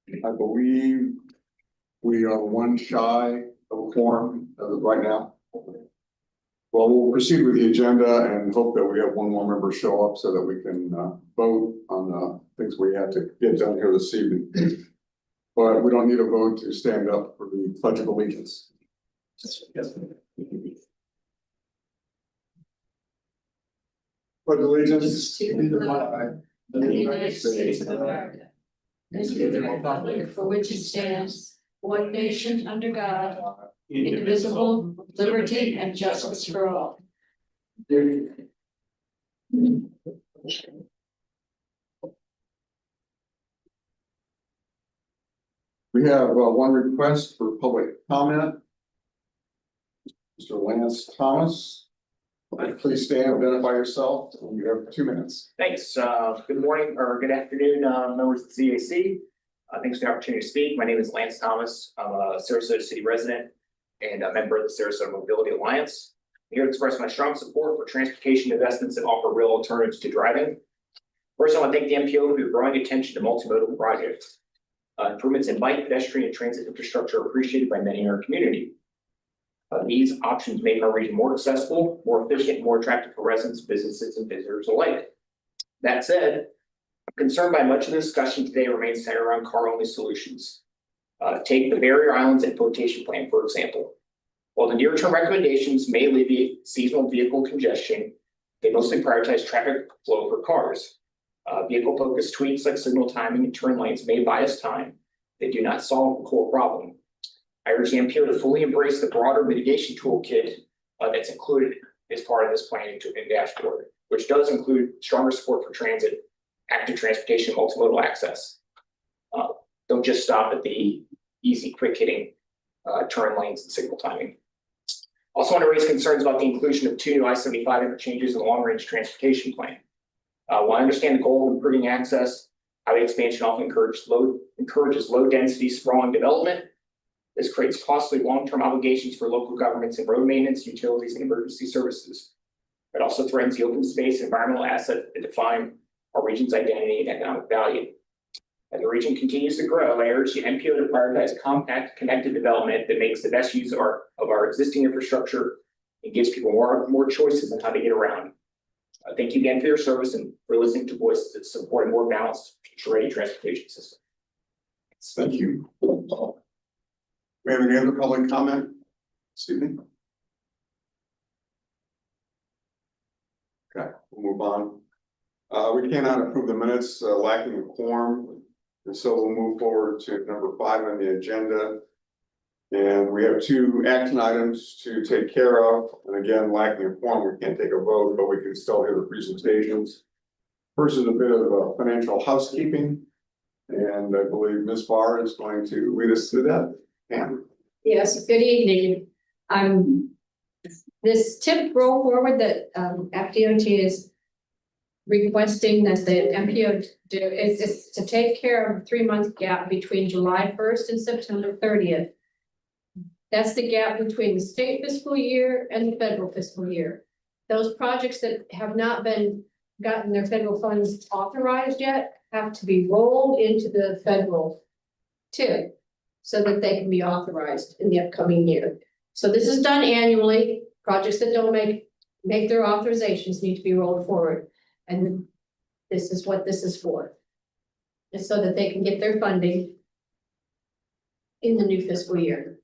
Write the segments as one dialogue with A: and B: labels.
A: I believe we are one shy of a quorum as of right now. Well, we'll proceed with the agenda and hope that we have one more member show up so that we can vote on the things we have to get done here this evening. But we don't need a vote to stand up for the Pledge of Allegiance. Yes. Pledge allegiance
B: to the flag of the United States of America, and to the republic for which it stands, one nation under God, indivisible, with liberty and justice for all.
A: We have one request for public comment. Mr. Lance Thomas, please stand, identify yourself, and you have 2 minutes.
C: Thanks. Good morning or good afternoon, members of the CAC. Thanks for the opportunity to speak. My name is Lance Thomas. I'm a Sarasota City resident and a member of the Sarasota Mobility Alliance. I'm here to express my strong support for transportation investments that offer real alternatives to driving. First, I want to thank the MPO for your growing attention to multimodal projects. Improvements in bike, pedestrian, and transit infrastructure are appreciated by many in our community. These options make our region more accessible, more efficient, and more attractive for residents, businesses, and visitors alike. That said, I'm concerned by much of the discussion today remains centered around car-only solutions. Take the barrier islands and flotation plan, for example. While the near-term recommendations may alleviate seasonal vehicle congestion, they mostly prioritize traffic flow for cars. Vehicle-focused tweaks like signal timing and turn lanes may buy us time. They do not solve the core problem. I urge the MPO to fully embrace the broader mitigation toolkit that's included as part of this planning and dashboard, which does include stronger support for transit, active transportation, multimodal access. Don't just stop at the easy, quick hitting turn lanes and signal timing. Also want to raise concerns about the inclusion of 2 new I-75 interchanges in the long-range transportation plan. While I understand the goal of improving access, highway expansion often encourages low-density, sprawling development. This creates costly long-term obligations for local governments in road maintenance, utilities, and emergency services. It also threatens the open space and environmental assets that define our region's identity and economic value. As the region continues to grow, I urge the MPO to prioritize compact, connected development that makes the best use of our existing infrastructure and gives people more choices on how to get around. Thank you again for your service and for listening to voices that support a more balanced, future-ready transportation system.
A: Thank you. We have any other public comment? Excuse me. Okay, we'll move on. We cannot approve the minutes lacking a quorum, and so we'll move forward to number 5 on the agenda. And we have 2 action items to take care of. And again, lacking a quorum, we can't take a vote, but we can still hear the presentations. First is a bit of financial housekeeping. And I believe Ms. Barr is going to lead us through that. Pam.
B: Yes, good evening. This tip roll forward that FDOT is requesting that the MPO do is just to take care of a 3-month gap between July 1st and September 30th. That's the gap between the state fiscal year and the federal fiscal year. Those projects that have not gotten their federal funds authorized yet have to be rolled into the federal tip so that they can be authorized in the upcoming year. So this is done annually. Projects that don't make their authorizations need to be rolled forward. And this is what this is for. It's so that they can get their funding in the new fiscal year.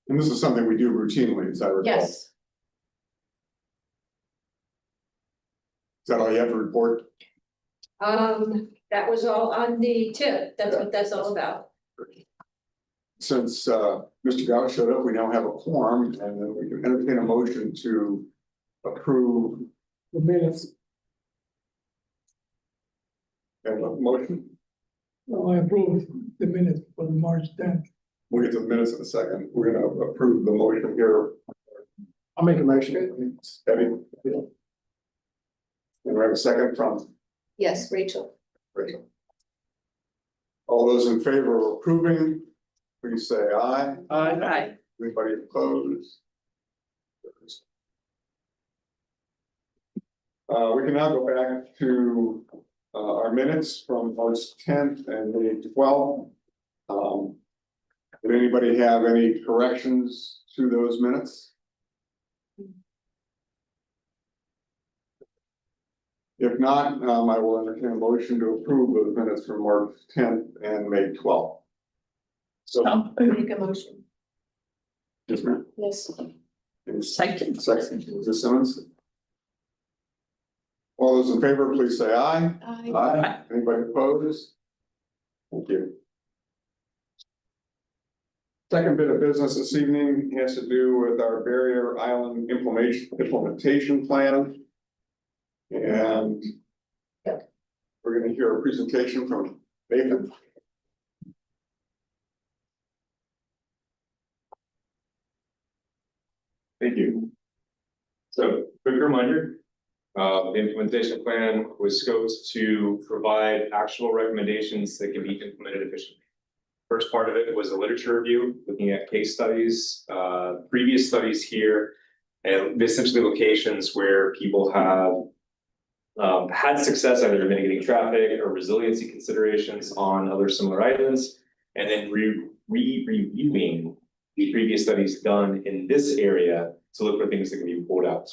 A: And this is something we do routinely, is that recall?
B: Yes,
A: Is that all you have to report?
B: that was all on the tip. That's what that's all about.
A: Since Mr. Gauss showed up, we now have a quorum, and then we can entertain a motion to approve the minutes. And a motion,
D: Well, I approve the minutes for March 10th.
A: we'll get to the minutes in a second. We're gonna approve the motion here.
D: I'll make a motion.
A: Debbie? And we have a second from
B: Yes, Rachel.
A: Rachel. All those in favor of approving, please say aye.
B: Aye.
A: Anybody opposed? We can now go back to our minutes from March 10th and May 12th. Did anybody have any corrections to those minutes? If not, I will entertain a motion to approve those minutes from March 10th and May 12th. So,
B: Make a motion.
A: yes, ma'am.
B: Yes.
A: Second. Mrs. Simmons. All those in favor, please say aye. Aye. Anybody opposed? Thank you. Second bit of business this evening has to do with our barrier island implementation plan. And we're going to hear a presentation from Nathan.
E: Thank you. So, quick reminder, the implementation plan was scoped to provide actionable recommendations that can be implemented efficiently. First part of it was a literature review, looking at case studies, previous studies here, and essentially locations where people have had success either mitigating traffic or resiliency considerations on other similar islands, and then reviewing the previous studies done in this area to look for things that can be pulled out.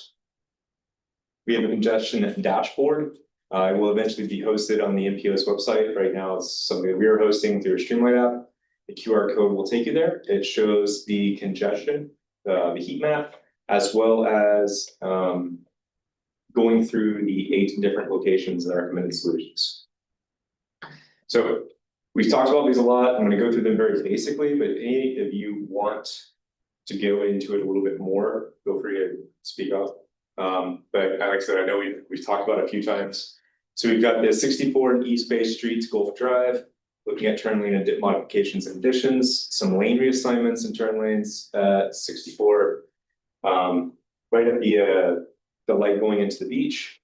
E: We have a congestion dashboard. It will eventually be hosted on the MPO's website. Right now, it's something that we are hosting through a Streamlight app. The QR code will take you there. It shows the congestion, the heat map, as well as going through the 8 different locations and recommended solutions. So we've talked about these a lot. I'm going to go through them very basically, but if any of you want to go into it a little bit more, feel free to speak up. But like I said, I know we've talked about it a few times. So we've got the 64 East Bay Street Gulf Drive, looking at turn lane and dip modifications and additions, some lane reassignments and turn lanes at 64, right at the light going into the beach.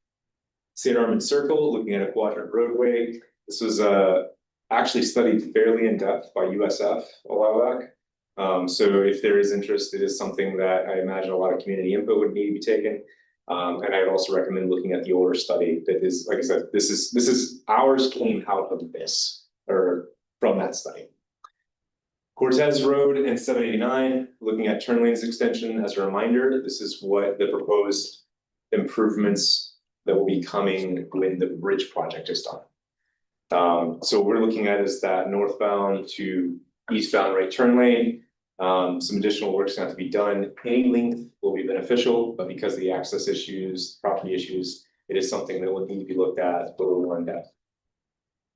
E: St. Armand Circle, looking at a quadrant roadway. This was actually studied fairly in depth by USF a while back. So if there is interest, it is something that I imagine a lot of community input would need to be taken. And I'd also recommend looking at the older study that is, like I said, this is ours came out of this or from that study. Cortez Road and 789, looking at turn lanes extension. As a reminder, this is what the proposed improvements that will be coming when the bridge project is done. So what we're looking at is that northbound to eastbound right turn lane. Some additional work's going to have to be done. Any length will be beneficial, but because of the access issues, property issues, it is something that will need to be looked at a little more in depth.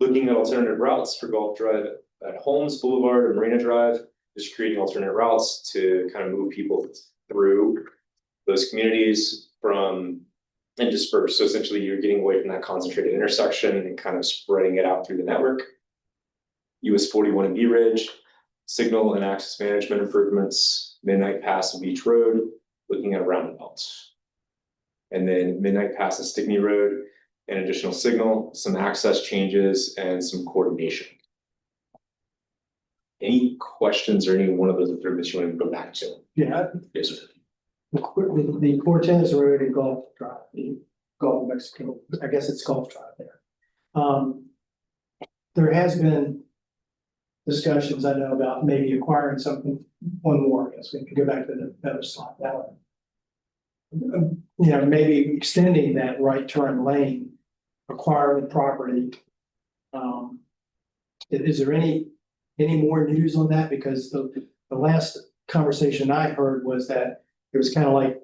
E: Looking at alternative routes for Gulf Drive at Holmes Boulevard and Marina Drive, just creating alternate routes to kind of move people through those communities and disperse. So essentially you're getting away from that concentrated intersection and kind of spreading it out through the network. US 41 and B Ridge, signal and access management improvements, Midnight Pass and Beach Road, looking at roundabouts. And then Midnight Pass and Stickney Road, an additional signal, some access changes, and some coordination. Any questions or any one of those improvements you want to go back to?
D: Yeah,
E: Yes, sir.
D: the Cortez Road and Gulf Drive, the Gulf of Mexico, I guess it's Gulf Drive there. There has been discussions, I know, about maybe acquiring something, one more, I guess we can go back to the other slide, that one. You know, maybe extending that right turn lane, acquiring property. Is there any more news on that? Because the last conversation I heard was that it was kind of like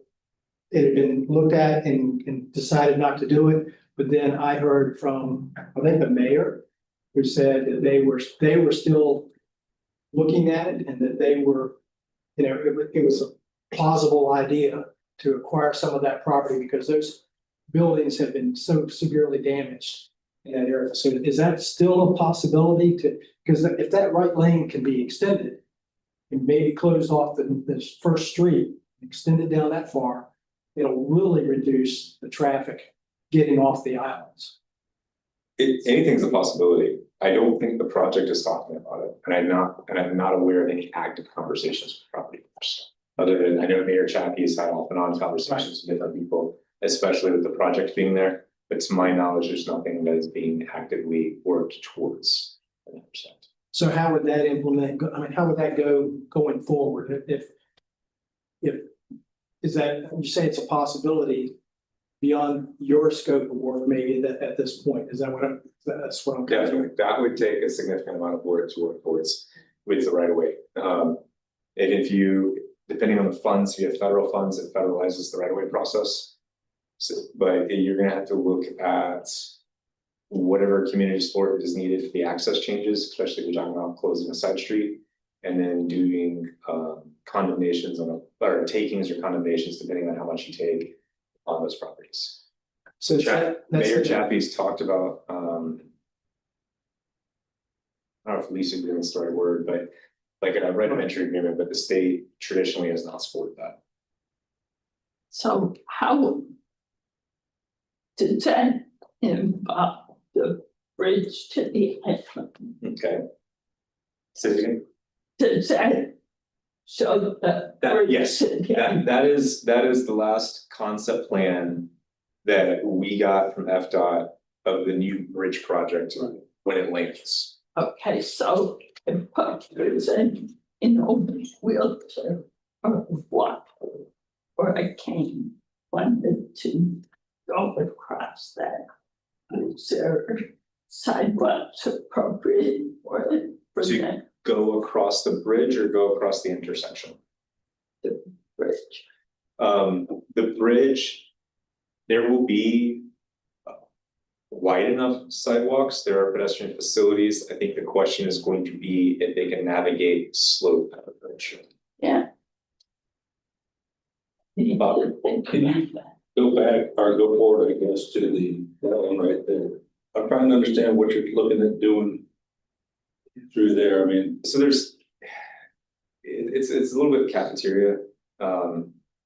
D: it had been looked at and decided not to do it. But then I heard from, I think, the mayor, who said that they were still looking at it and that they were, you know, it was a plausible idea to acquire some of that property because those buildings have been so severely damaged in that area. So is that still a possibility because if that right lane can be extended and maybe closed off this first street, extended down that far, it'll really reduce the traffic getting off the islands.
E: Anything's a possibility. I don't think the project is talking about it, and I'm not aware of any active conversations with property owners. Other than I know Mayor Chappie has had off and on conversations with different people, especially with the project being there. But to my knowledge, there's nothing that is being actively worked towards 100%.
D: So how would that how would that go going forward if, is that, you say it's a possibility beyond your scope of work maybe at this point, is that that's what I'm.
E: Definitely, that would take a significant amount of work to work towards with the right of way. And if you, depending on the funds, if you have federal funds, it federalizes the right of way process. So, but you're gonna have to look at whatever community support is needed for the access changes, especially if you're talking about closing a side street. And then doing condemnations or takings or condemnations, depending on how much you take on those properties.
D: So
E: Mayor Chappie's talked about, I don't know if lease agreement is the right word, but like a right of entry agreement, but the state traditionally has not supported that.
F: So how does that involve the bridge to the island?
E: Okay. Say it again.
F: Does that show the bridge
E: Yes,
F: to the island?
E: that is the last concept plan that we got from FDOT of the new bridge project when it links.
F: Okay, so if there's an wheelchair or what, or a cane wanted to go across that, is there sidewalks appropriate for it? For
E: So you
F: that
E: go across the bridge or go across the intersection?
F: bridge?
E: The bridge, there will be wide enough sidewalks. There are pedestrian facilities. I think the question is going to be if they can navigate slope of the bridge.
F: Yeah.
G: Can you go back or go forward, I guess, to that one right there? I'm trying to understand what you're looking at doing through there. I mean,
E: So there's, it's a little bit cafeteria.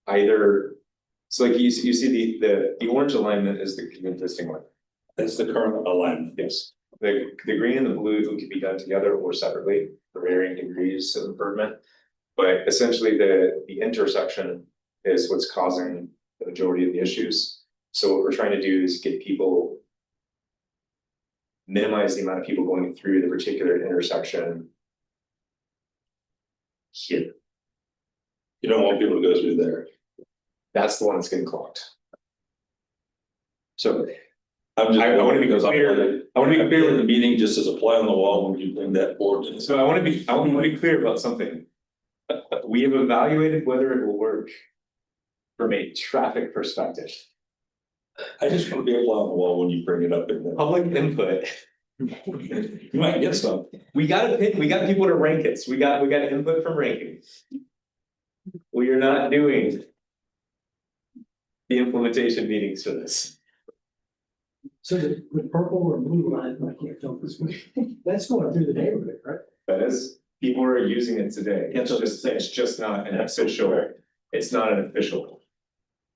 E: Either, so like you see the orange alignment is the existing one.
G: that's the current alignment.
E: Yes. The green and the blue could be done together or separately for varying degrees of improvement. But essentially the intersection is what's causing the majority of the issues. So what we're trying to do is get people, minimize the amount of people going through the particular intersection here.
G: You don't want people to go through there.
E: That's the one that's getting clogged. So
G: I'm just.
E: I wanna be
G: because
E: clear.
G: I want to be clear with the meeting, just as a fly on the wall when you bring that forward.
E: So I want to be clear about something. We have evaluated whether it will work from a traffic perspective.
G: I just want to be a fly on the wall when you bring it up in there.
E: Public input.
G: You might get some.
E: We got people to rank it. So we got input from ranking. We are not doing the implementation meetings for this.
D: So the purple or blue line, I can't tell this one, that's going through the neighborhood, right?
E: But as people are using it today, it's just not an official, it's not an official.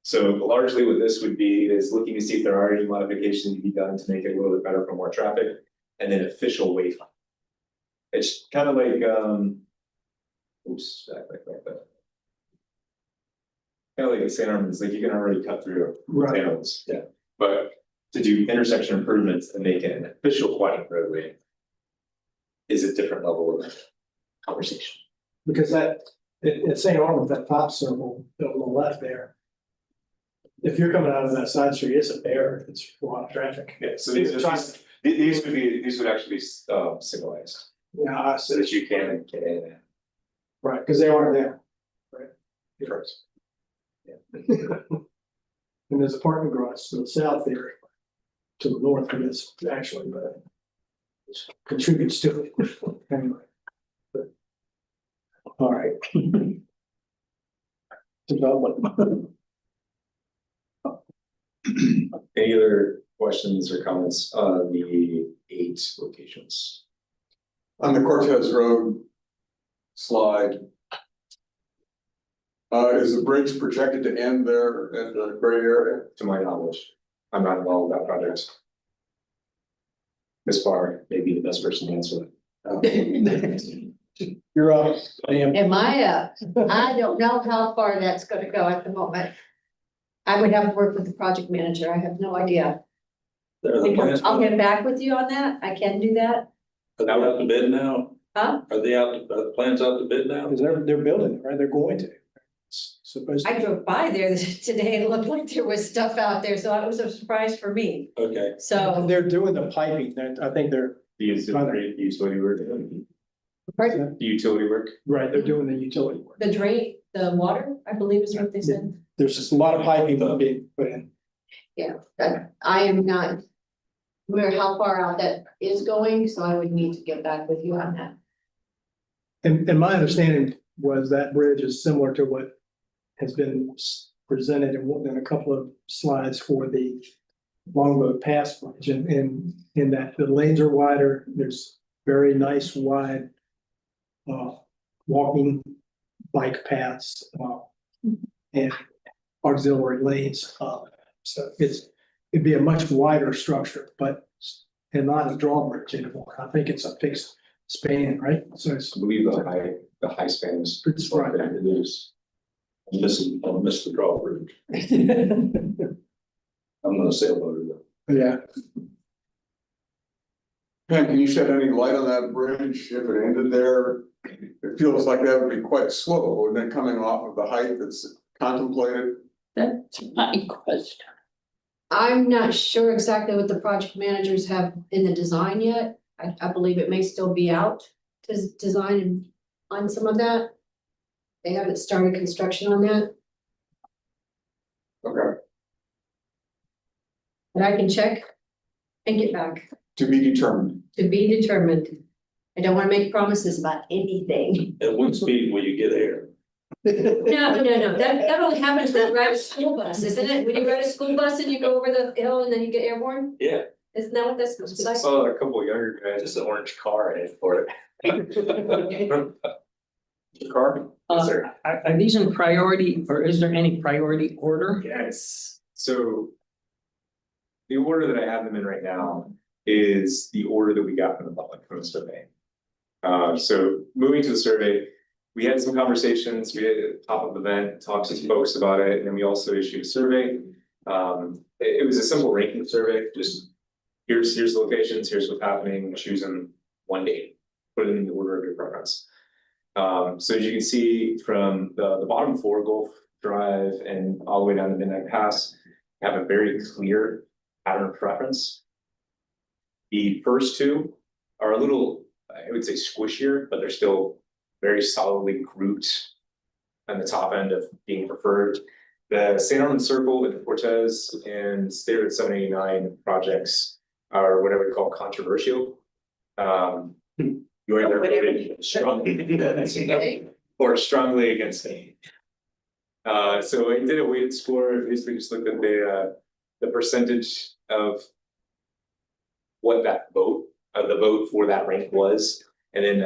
E: So largely what this would be is looking to see if there are any modifications to be done to make it a little bit better for more traffic, and then official wayfinding. It's kind of like, oops, back. Kind of like St. Armand's, like you can already cut through
D: Right.
E: towns, yeah. But to do intersection improvements and make it an official quiet roadway is a different level of conversation.
D: Because that, at St. Armand, that top circle on the left there. If you're coming out of that side street, it's a bear, it's a lot of traffic.
E: Yeah, so these would actually be signalized,
D: Yeah, I
E: so
D: see,
E: that you can get in.
D: right, because they are there.
E: First.
D: And there's a parking garage to the south there, to the north of this, actually, but it contributes to it, anyway. But, all right. Development.
E: Any other questions or comments on the 8 locations?
A: On the Cortez Road slide. Is the bridge projected to end there at the gray area?
E: To my knowledge, I'm not involved with that project. Ms. Barr may be the best person to answer that.
D: You're up, Liam.
H: Am I I don't know how far that's gonna go at the moment. I would have to work with the project manager. I have no idea.
G: They're the plans.
H: I'll get back with you on that. I can do that.
G: Are they out to bid now?
H: Huh?
G: Are the plans out to bid now?
D: Because they're building it, right? They're going to. It's supposed
H: I
D: to.
H: drove by there today. It looked like there was stuff out there, so it was a surprise for me.
G: Okay,
H: So,
D: They're doing the piping. I think they're,
E: The utility work,
H: pardon?
E: the utility work.
D: right, they're doing the utility work.
B: The drain, the water, I believe is what they said.
D: There's just a lot of piping being put in.
H: I am not aware how far out that is going, so I would need to get back with you on that.
D: And my understanding was that bridge is similar to what has been presented in a couple of slides for the Longboat Pass Bridge. And in that the lanes are wider, there's very nice wide walking bike paths and auxiliary lanes. So it'd be a much wider structure, and not a drawbridge anymore. I think it's a fixed span, right? So it's.
E: I believe the high span is.
D: It's right.
G: it is. I miss the drawbridge. I'm not a sailboat though.
D: Yeah,
A: Pam, can you shed any light on that bridge if it ended there? It feels like that would be quite slow, and then coming off of the height that's contemplated.
F: That's my question.
B: I'm not sure exactly what the project managers have in the design yet. I believe it may still be out to design on some of that. They haven't started construction on that,
A: Okay,
B: but I can check and get back,
A: to be determined.
B: to be determined. I don't wanna make promises about anything.
G: At what speed will you get there?
B: No, that only happens when you ride a school bus, isn't it? When you ride a school bus and you go over the hill and then you get airborne,
G: Yeah,
B: isn't that what that's supposed to be like?
E: Saw a couple of younger guys, just an orange car headed for it.
A: Car?
F: Are these in priority, or is there any priority order?
E: Yes, so. The order that I have them in right now is the order that we got from the public from the survey. So moving to the survey, we had some conversations, we had at the top of the event, talked to some folks about it, and then we also issued a survey. It was a simple ranking survey, just here's the locations, here's what's happening, choose them one date, put it in the order of your preference. So as you can see from the bottom four, Gulf Drive and all the way down to Midnight Pass, have a very clear pattern of preference. The first two are a little, I would say squishier, but they're still very solidly grouped on the top end of being preferred. The St. Armand Circle with the Cortez and State Road 789 projects are what I would call controversial. You either voted strongly or strongly against me. So I did a weighted score, basically just looked at the percentage of what that vote, the vote for that rank was, and then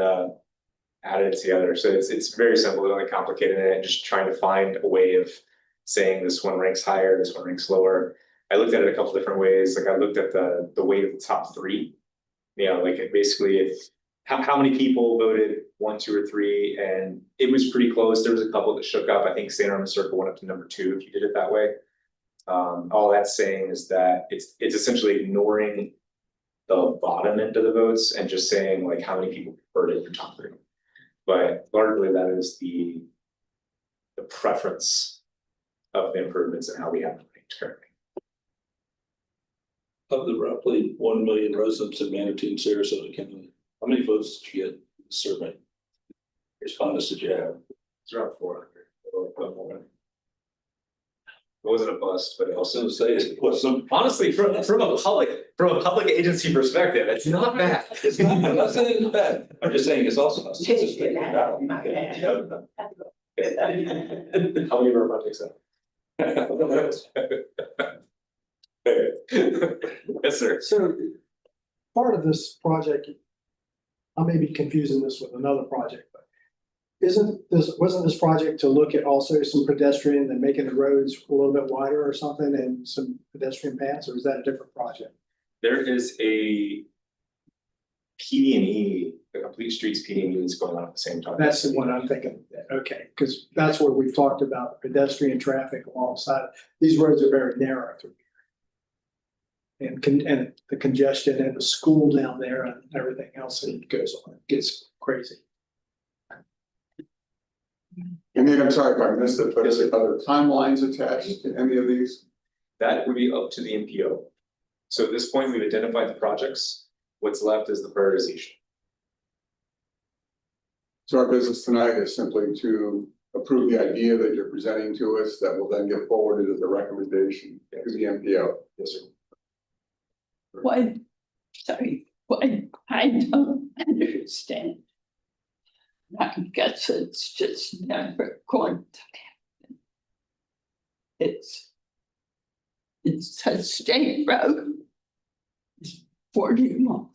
E: added it together. So it's very simple, it's only complicated and just trying to find a way of saying this one ranks higher, this one ranks lower. I looked at it a couple different ways. Like I looked at the weight of the top three. You know, like it basically if how many people voted 1, 2, or 3, and it was pretty close. There was a couple that shook up. I think St. Armand Circle went up to number 2 if you did it that way. All that's saying is that it's essentially ignoring the bottom end of the votes and just saying like how many people preferred it for top 3. But largely that is the preference of the improvements and how we have to make currently.
G: of the roughly 1 million residents in Manatee and Sarasota County, how many votes did you get in the survey? Respondents did you have?
E: It's around 400. It wasn't a bust, but it
G: I was
E: also
G: gonna say, it was some.
E: honestly from a public agency perspective, it's not bad.
G: It's not, I'm not saying it's bad, I'm just saying it's also not.
E: How many of our projects are? Yes, sir.
D: so part of this project, I may be confusing this with another project, but wasn't this project to look at also some pedestrian and making the roads a little bit wider or something and some pedestrian paths, or is that a different project?
E: There is a PD&E, the Complete Streets PD&E that's going on at the same time.
D: That's the one I'm thinking, okay, because that's where we've talked about pedestrian traffic alongside. These roads are very narrow through and the congestion at the school down there and everything else that goes on, it gets crazy.
A: And then, I'm sorry if I missed it, but is there other timelines attached to any of these?
E: That would be up to the MPO. So at this point, we've identified the projects. What's left is the prioritization.
A: So our business tonight is simply to approve the idea that you're presenting to us that will then get forwarded as a recommendation to the MPO.
E: Yes, sir.
F: What, sorry, what I don't understand. I guess it's just never going to happen. It's a state road. It's 41.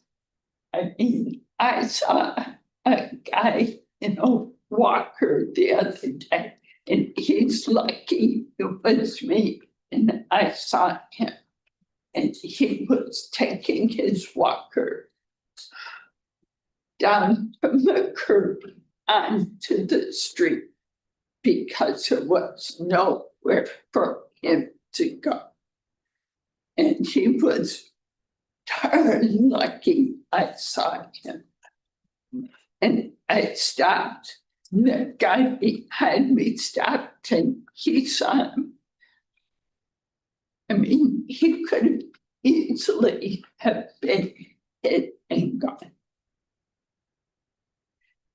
F: I mean, I saw a guy in a walker the other day, and he's lucky it was me, and I saw him. And he was taking his walker down from the curb onto the street because there was nowhere for him to go. And he was darn lucky I saw him. And I stopped. The guy behind me stopped and he saw him. I mean, he could easily have been hit and gone.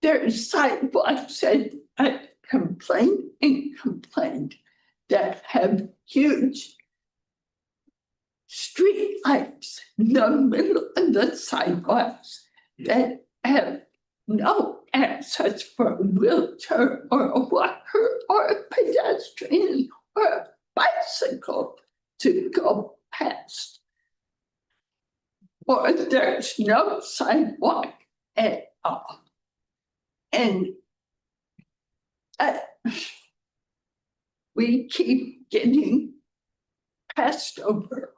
F: There's sidewalks that I complained and complained that have huge street lights in the middle of the sidewalks that have no access for a wheelchair or a walker or a pedestrian or a bicycle to go past. Or there's no sidewalk at all. And we keep getting passed over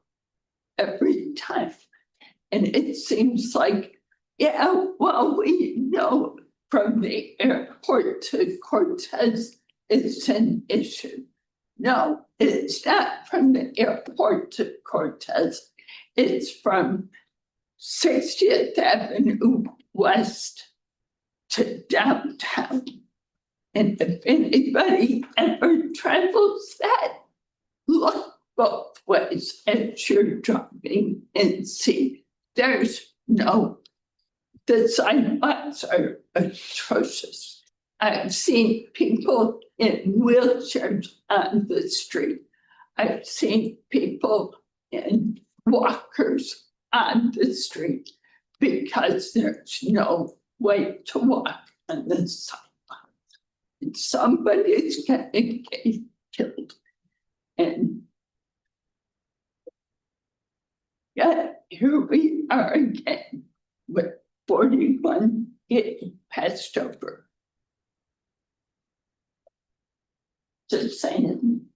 F: every time. And it seems like, yeah, well, we know from the airport to Cortez it's an issue. No, it's not from the airport to Cortez. It's from 60th Avenue West to downtown. And if anybody ever travels that, look both ways as you're driving and see there's no, the sidewalks are atrocious. I've seen people in wheelchairs on the street. I've seen people in walkers on the street because there's no way to walk on the sidewalk. And somebody's getting killed. And yet here we are again with 41 getting passed over. Just saying.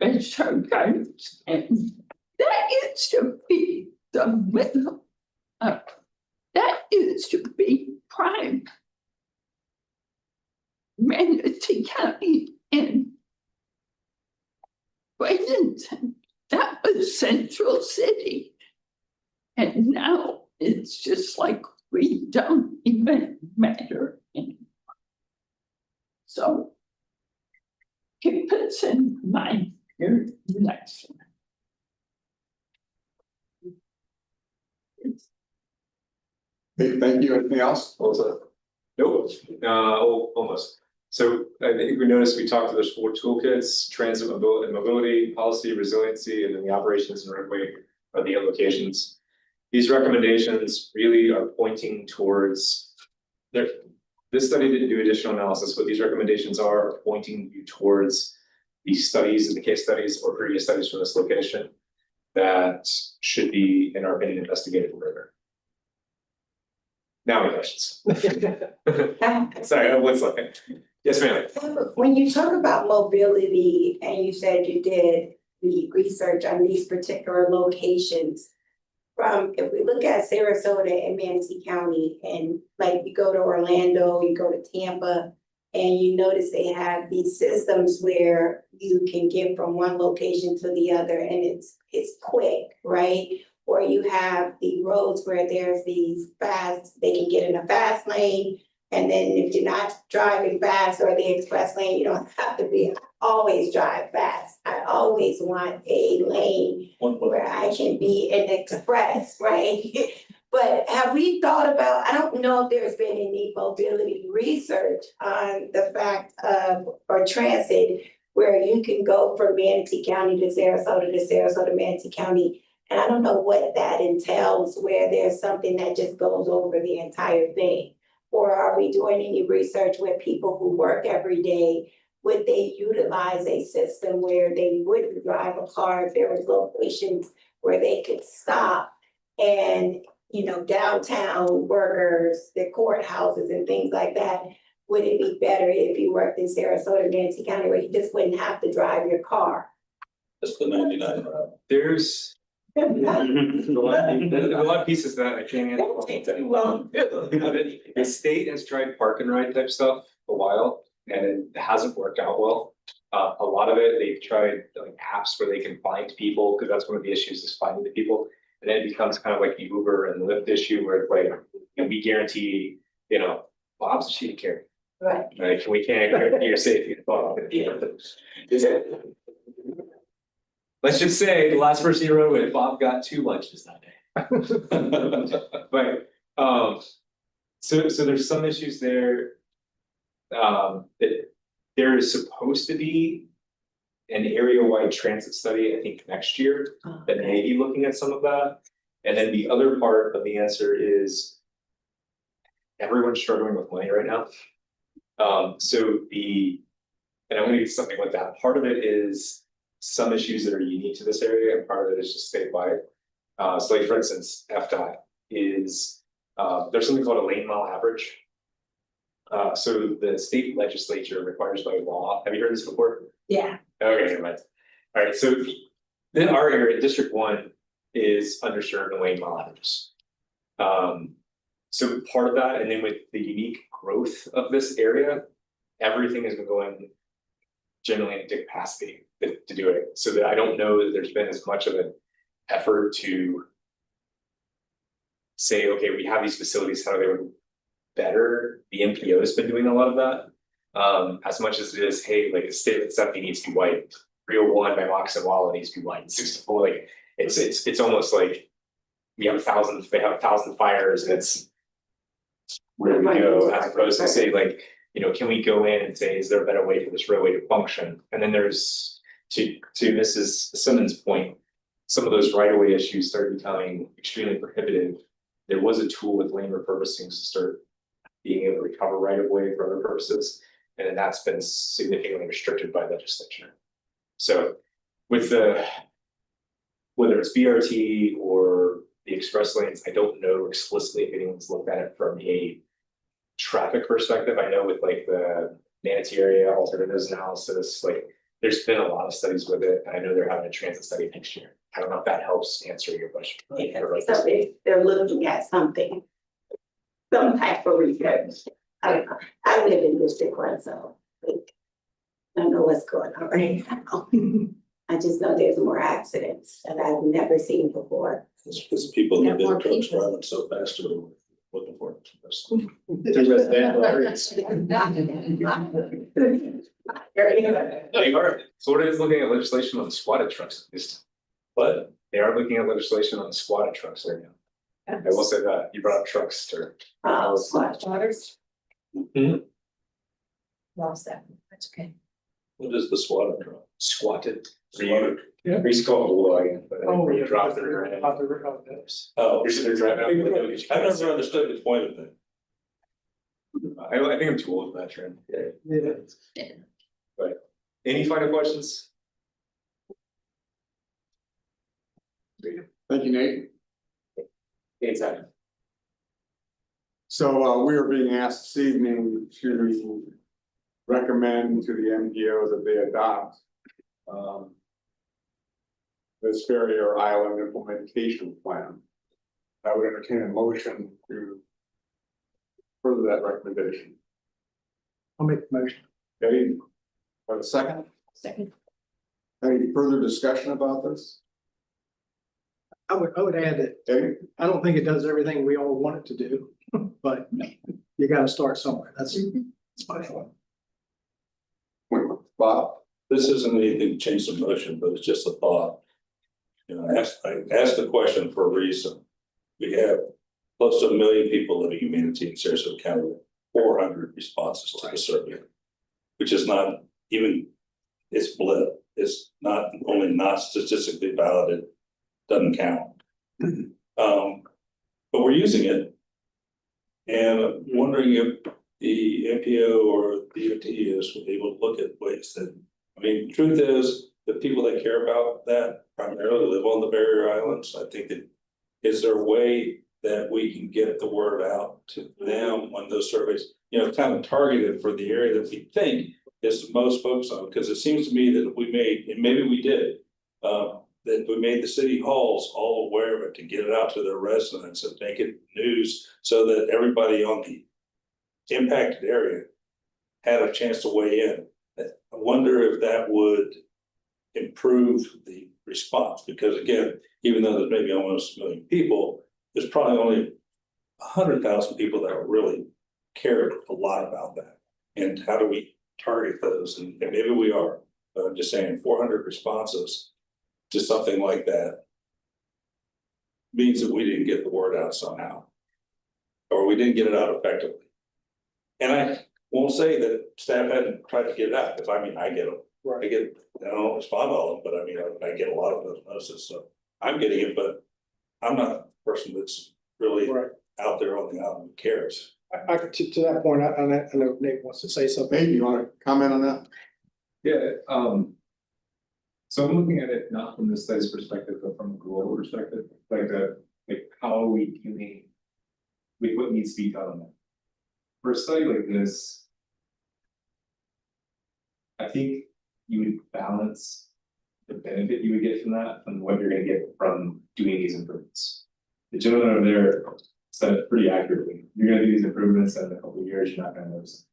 F: Special guidance, and that is to be the middle of, that is to be prime. Manatee County in Bradenton, that was Central City. And now it's just like we don't even matter anymore. So keep us in mind here next one.
A: Okay, thank you. Anything else?
E: Nope, almost. So I think we noticed we talked, there's 4 toolkits: transit, mobility, policy, resiliency, and then the operations and roadway are the allocations. These recommendations really are pointing towards this study didn't do additional analysis. What these recommendations are pointing you towards the studies and the case studies or previous studies from this location that should be, in our opinion, investigated further. Now any questions? Sorry, one second. Yes, ma'am.
I: When you talk about mobility and you said you did the research on these particular locations, if we look at Sarasota and Manatee County and like you go to Orlando, you go to Tampa, And you notice they have these systems where you can get from one location to the other and it's quick, right? Or you have the roads where there's these fast, they can get in a fast lane. And then if you're not driving fast or the express lane, you don't have to be, always drive fast. I always want a lane where I can be an express, right? But have we thought about, I don't know if there's been any mobility research on the fact of, or transit, where you can go from Manatee County to Sarasota, Manatee County. And I don't know what that entails, where there's something that just goes over the entire thing. Or are we doing any research with people who work every day? Would they utilize a system where they wouldn't drive a car if there was locations where they could stop and, you know, downtown workers, the courthouses and things like that? Would it be better if you worked in Sarasota, Manatee County, where you just wouldn't have to drive your car?
G: That's the 99 route.
E: There's a lot of pieces that I can't answer.
I: Don't take too long.
E: The state has tried park and ride type stuff for a while and it hasn't worked out well. A lot of it, they've tried like apps where they can find people, because that's one of the issues is finding the people. And then it becomes kind of like the Uber and Lyft issue where it's like, we guarantee, you know, Bob's a cheating carry.
I: Right.
E: Right, we can't guarantee your safety. Let's just say the last person you rode with, Bob got 2 lunches that day. But, so there's some issues there. That there is supposed to be an area-wide transit study, I think, next year, that may be looking at some of that. And then the other part of the answer is everyone's struggling with money right now. And I'm gonna get something like that. Part of it is some issues that are unique to this area, and part of it is just statewide. So like for instance, FDOT is, there's something called a lane mile average. So the state legislature requires by law, have you heard this before?
I: Yeah.
E: Okay, never mind. All right, so then our area, District 1, is underserved in lane mile averages. So part of that, and then with the unique growth of this area, everything has been going generally into capacity to do it. So that I don't know that there's been as much of an effort to say, okay, we have these facilities, how do they work better? The MPO has been doing a lot of that. As much as it is, hey, like the state of 70 needs to be white, 301 by Mox and Walla needs to be white, 64, like it's almost like we have 1,000, they have 1,000 fires, and it's where we go, as opposed to say like, you know, can we go in and say, is there a better way for this railway to function? And then there's, to Mrs. Simmons' point, some of those right-of-way issues started becoming extremely prohibitive. There was a tool with lane repurposing to start being able to recover right-of-way for other purposes, and then that's been significantly restricted by legislature. So with the, whether it's BRT or the express lanes, I don't know explicitly if anyone's looked at it from a traffic perspective. I know with like the Manatee area alternatives analysis, like there's been a lot of studies with it, and I know they're having a transit study next year. I don't know if that helps answer your question.
I: So they're looking at something, some type of research. I don't know. I live in District 1, so like, I don't know what's going on right now. I just know there's more accidents that I've never seen before.
G: It's because people in the
B: More
G: big trucks
B: people.
G: driving so fast, they're looking for it.
E: To residential areas. They are, Florida is looking at legislation on the squatted trucks at least. But they are looking at legislation on the squatted trucks right now. I will say that, you brought up trucks to.
B: Waters.
E: Mhm.
B: Lost that, that's okay.
G: What is the SWAT truck?
E: Squatted.
G: Squatted.
E: We used to call it a wagon, but I think
D: Oh,
E: we
D: yeah.
E: dropped it around.
G: Oh,
E: You're sitting there driving.
G: I never understood the point of it.
E: I think I'm too old for that trend. But any final questions?
A: Thank you, Nate.
E: Anytime.
A: So we are being asked this evening to recommend to the MPO that they adopt this barrier island implementation plan. I would entertain a motion to further that recommendation.
D: I'll make the motion.
A: Okay, have a second?
B: Second.
A: Any further discussion about this?
D: I would add that
A: Okay,
D: I don't think it does everything we all want it to do, but you gotta start somewhere. That's my thought.
A: wait, Bob,
G: This isn't anything to change the motion, but it's just a thought. You know, I asked the question for a reason. We have close to 1 million people living in Manatee and Sarasota County, with 400 responses to the survey, which is not even, it's blip. It's not only not statistically valid, it doesn't count. But we're using it. And I'm wondering if the MPO or DOT is able to look at ways that, I mean, the truth is, the people that care about that primarily live on the barrier islands. I think that, is there a way that we can get the word out to them when those surveys, you know, kind of targeted for the area that we think is the most focused on? Because it seems to me that if we made, and maybe we did, that we made the city halls all aware of it to get it out to their residents and make it news so that everybody on the impacted area had a chance to weigh in. I wonder if that would improve the response, because again, even though there's maybe almost 1 million people, there's probably only 100,000 people that really cared a lot about that. And how do we target those? And maybe we are, but I'm just saying 400 responses to something like that means that we didn't get the word out somehow, or we didn't get it out effectively. And I won't say that staff hadn't tried to get it out, because I mean, I get them.
D: Right.
G: I get, I don't respond to all of them, but I mean, I get a lot of those notices, so I'm getting it, but I'm not a person that's really
D: Right.
G: out there on the island who cares.
D: To that point, I know Nate wants to say something.
A: hey, do you want to comment on that?
E: Yeah, so I'm looking at it not from the study's perspective, but from a global perspective, like how are we dealing with what needs to be done on that? For a study like this, I think you would balance the benefit you would get from that and what you're gonna get from doing these improvements. The gentleman over there said it pretty accurately. You're gonna do these improvements and in a couple of years, you're not gonna notice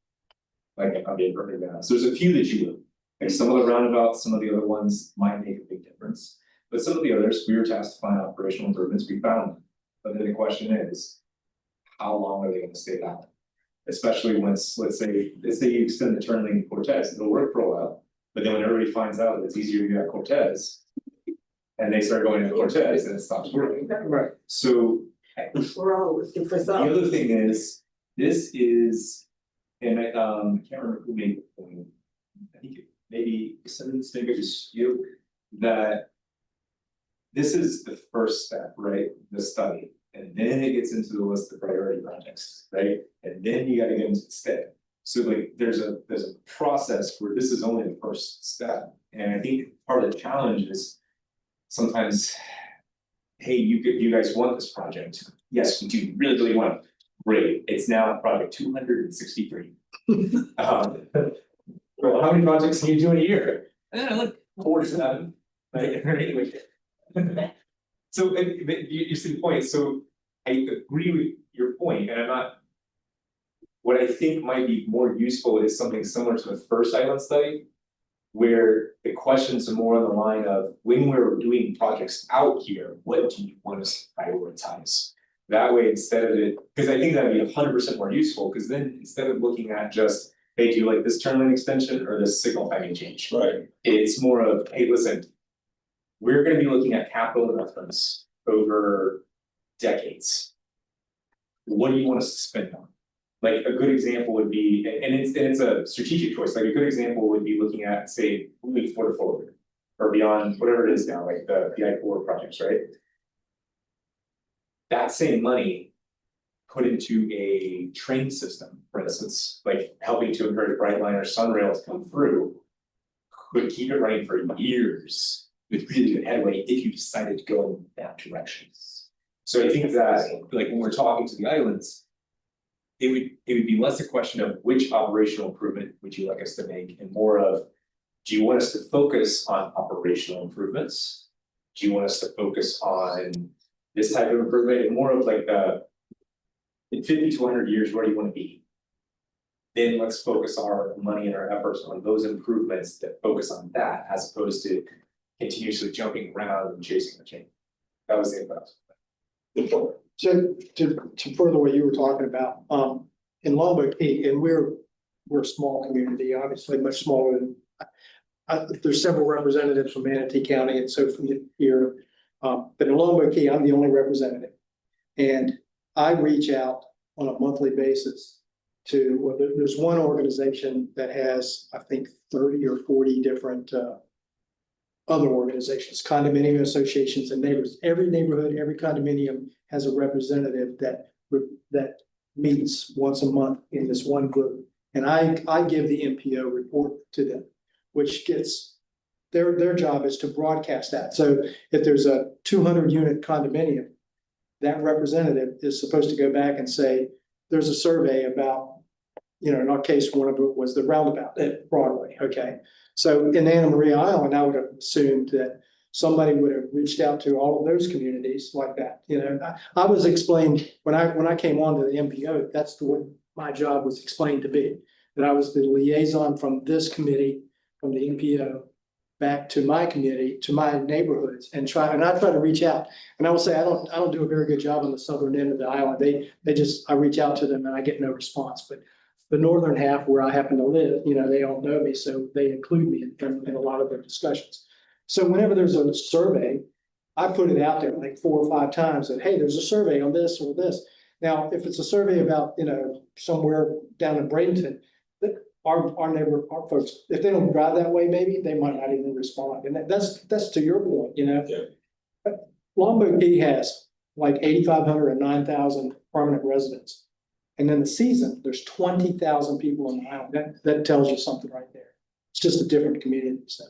E: it. Like, I'll be perfectly honest. There's a few that you will. Like some of the roundabouts, some of the other ones might make a big difference. But some of the others, we were tasked to find operational improvements, we found them. But then the question is, how long are they gonna stay valid? Especially once, let's say you extend the turn lane in Cortez, it'll work for a while. But then when everybody finds out that it's easier to do at Cortez, and they start going to Cortez, and it stops working.
D: Right.
E: So
I: We're all looking for
E: the
I: something.
E: other thing is, this is, and I can't remember who made the point. I think maybe Simmons, maybe just you, that this is the first step, right? The study, and then it gets into the list of priority projects, right? And then you gotta get into the step. So like, there's a process where this is only the first step. And I think part of the challenge is sometimes, hey, you guys want this project? Yes, we do, really, really want it. Great, it's now project 263. Well, how many projects can you do in a year? Like 4 to 7, right? So, but you see the point, so I agree with your point, and I'm not. What I think might be more useful is something similar to the first island study, where the questions are more on the line of, when we're doing projects out here, what do you want us to prioritize? That way, instead of it, because I think that'd be 100% more useful, because then instead of looking at just, hey, do you like this turn lane extension or this signal timing change?
G: Right.
E: It's more of, hey, listen, we're gonna be looking at capital investments over decades. What do you want us to spend on? Like a good example would be, and it's a strategic choice, like a good example would be looking at, say, moving forward or beyond, whatever it is now, like the I-4 projects, right? That same money put into a train system, for instance, like helping to encourage Brightline or Sunrail to come through, could keep it running for years with really good headway if you decided to go in that direction. So I think that, like, when we're talking to the islands, it would be less a question of which operational improvement would you like us to make, and more of, do you want us to focus on operational improvements? Do you want us to focus on this type of improvement, and more of like in 50 to 100 years, where do you want to be? then let's focus our money and our efforts on those improvements that focus on that, as opposed to continuously jumping around and chasing the chain. That was the advice.
D: So to further what you were talking about, in Lombard Key, and we're a small community, obviously much smaller than. There's several representatives from Manatee County and so from here, but in Lombard Key, I'm the only representative. And I reach out on a monthly basis to, well, there's one organization that has, I think, 30 or 40 different other organizations, condominium associations and neighbors. Every neighborhood, every condominium has a representative that meets once a month in this one group. And I give the MPO report to them, which gets, their job is to broadcast that. So if there's a 200 unit condominium, that representative is supposed to go back and say, there's a survey about, in our case, one of it was the roundabout at Broadway, okay? So in Anna Maria Island, I would have assumed that somebody would have reached out to all of those communities like that, I was explained, when I came on to the MPO, that's what my job was explained to be, that I was the liaison from this committee, from the MPO, back to my community, to my neighborhoods, and I try to reach out. And I will say, I don't do a very good job on the southern end of the island. I reach out to them and I get no response. But the northern half where I happen to live, they all know me, so they include me in a lot of their discussions. So whenever there's a survey, I put it out there like 4 or 5 times that, hey, there's a survey on this or this. Now, if it's a survey about, somewhere down in Bradenton, our folks, if they don't drive that way, maybe they might not even respond. And that's to your point,
G: Yeah.
D: Lombard Key has like 8,500 and 9,000 permanent residents. And in the season, there's 20,000 people on the island. That tells you something right there. It's just a different community. So.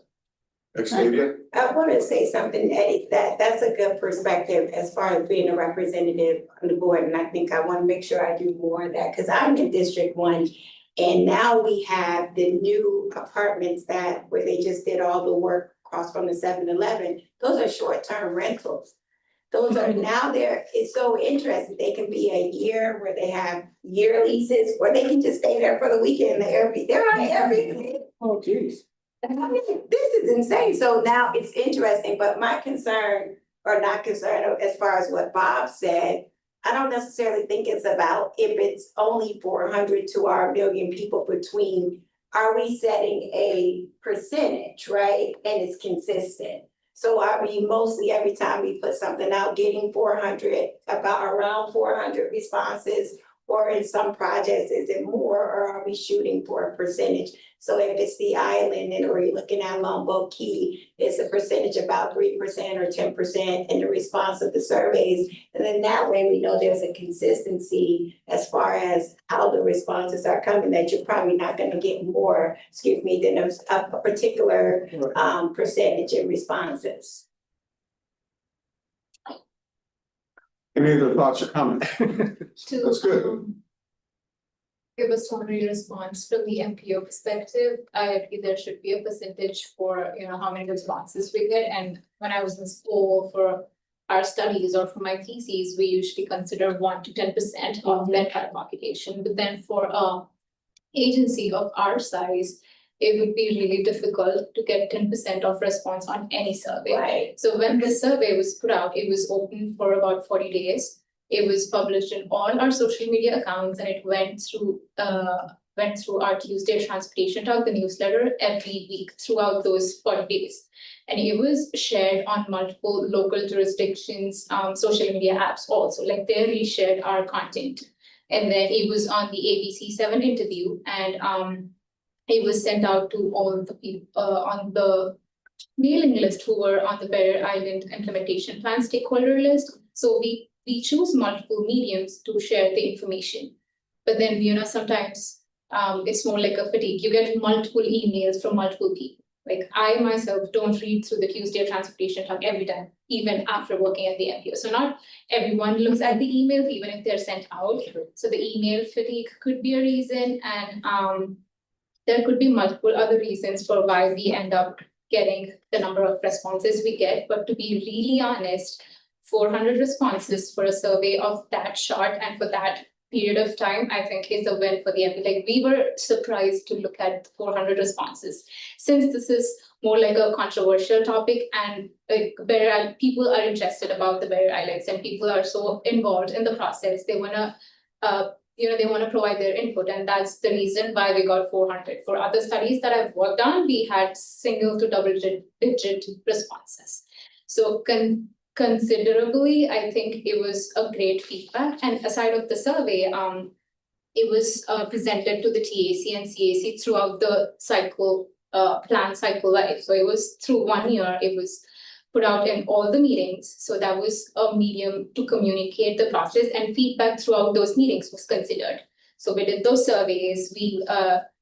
A: Xavier?
I: I want to say something, Eddie, that's a good perspective as far as being a representative on the board. And I think I want to make sure I do more of that because I'm in District 1. And now we have the new apartments where they just did all the work across from the 7-Eleven. Those are short-term rentals. Those are now it's so interesting. They can be a year where they have year leases, or they can just stay there for the weekend. They're on Airbnb.
D: Oh, geez.
I: I mean, this is insane. So now it's interesting, but my concern, or not concern, as far as what Bob said, I don't necessarily think it's about if it's only 400 to our 1 million people between, are we setting a percentage, right? And it's consistent. So are we mostly every time we put something out getting 400, around 400 responses? Or in some projects, is it more, or are we shooting for a percentage? So if it's the island or you're looking at Lombard Key, it's a percentage about 3% or 10% in the response of the surveys. And then that way we know there's a consistency as far as how the responses are coming, that you're probably not going to get more, than a particular percentage in responses.
A: Any other thoughts or comments? That's good.
J: Give a summary response from the MPO perspective. I agree there should be a percentage for, how many responses we get. And when I was in school for our studies or for my theses, we usually consider 1 to 10% of the entire population. But then for an agency of our size, it would be really difficult to get 10% of response on any survey.
I: Right.
J: So when the survey was put out, it was open for about 40 days. It was published in all our social media accounts, and it went through our Tuesday Transportation Talk, the newsletter, every week throughout those 40 days. And it was shared on multiple local jurisdictions, social media apps also, like they reshared our content. And then it was on the ABC7 interview, and it was sent out to all the people on the mailing list who were on the Barrier Island Implementation Plan stakeholder list. So we choose multiple mediums to share the information. But then, sometimes it's more like a fatigue. You get multiple emails from multiple people. Like I myself don't read through the Tuesday Transportation Talk every time, even after working at the MPO. So not everyone looks at the emails, even if they're sent out. So the email fatigue could be a reason, and there could be multiple other reasons for why we end up getting the number of responses we get. But to be really honest, 400 responses for a survey of that short and for that period of time, I think is a win for the MP. Like, we were surprised to look at 400 responses. Since this is more like a controversial topic and like people are interested about the barrier islets and people are so involved in the process, they wanna they wanna provide their input, and that's the reason why we got 400. For other studies that I've worked on, we had single to double digit responses. So considerably, I think it was a great feedback. And aside of the survey, it was presented to the TAC and CAC throughout the cycle, plan cycle life. So it was through 1 year, it was put out in all the meetings. So that was a medium to communicate the process, and feedback throughout those meetings was considered. So we did those surveys, we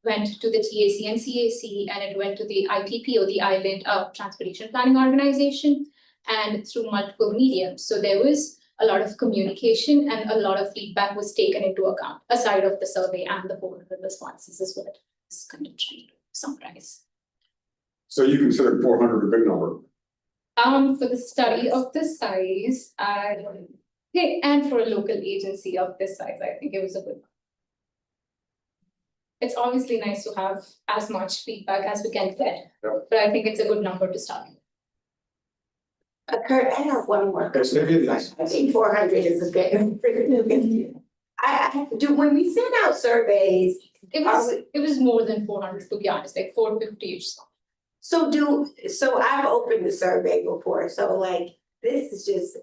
J: went to the TAC and CAC, and it went to the ITPO, the Island Transportation Planning Organization, and through multiple mediums. So there was a lot of communication and a lot of feedback was taken into account, aside of the survey and the 400 responses is what is kind of trying to summarize.
A: So you consider 400 a big number?
J: For the study of this size, and for a local agency of this size, I think it was a good one. It's obviously nice to have as much feedback as we can get, but I think it's a good number to start.
I: Kurt, I have one more.
A: Yes, maybe it is.
I: I think 400 is a good number. I do, when we send out surveys,
J: It was more than 400, to be honest, like 450 or so.
I: so I've opened the survey before, so like, this is just,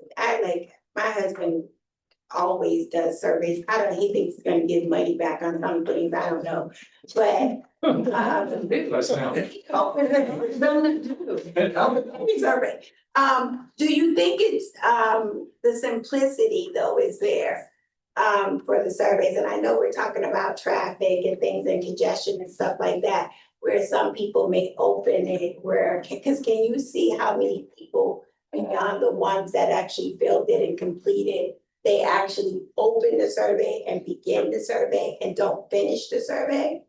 I: my husband always does surveys. I don't know, he thinks he's gonna give money back on some things, I don't know, but.
E: Let's now.
I: Survey. Do you think it's, the simplicity though is there, for the surveys? And I know we're talking about traffic and things and congestion and stuff like that, where some people may open it cause can you see how many people beyond the ones that actually filled it and completed, they actually open the survey and begin the survey and don't finish the survey?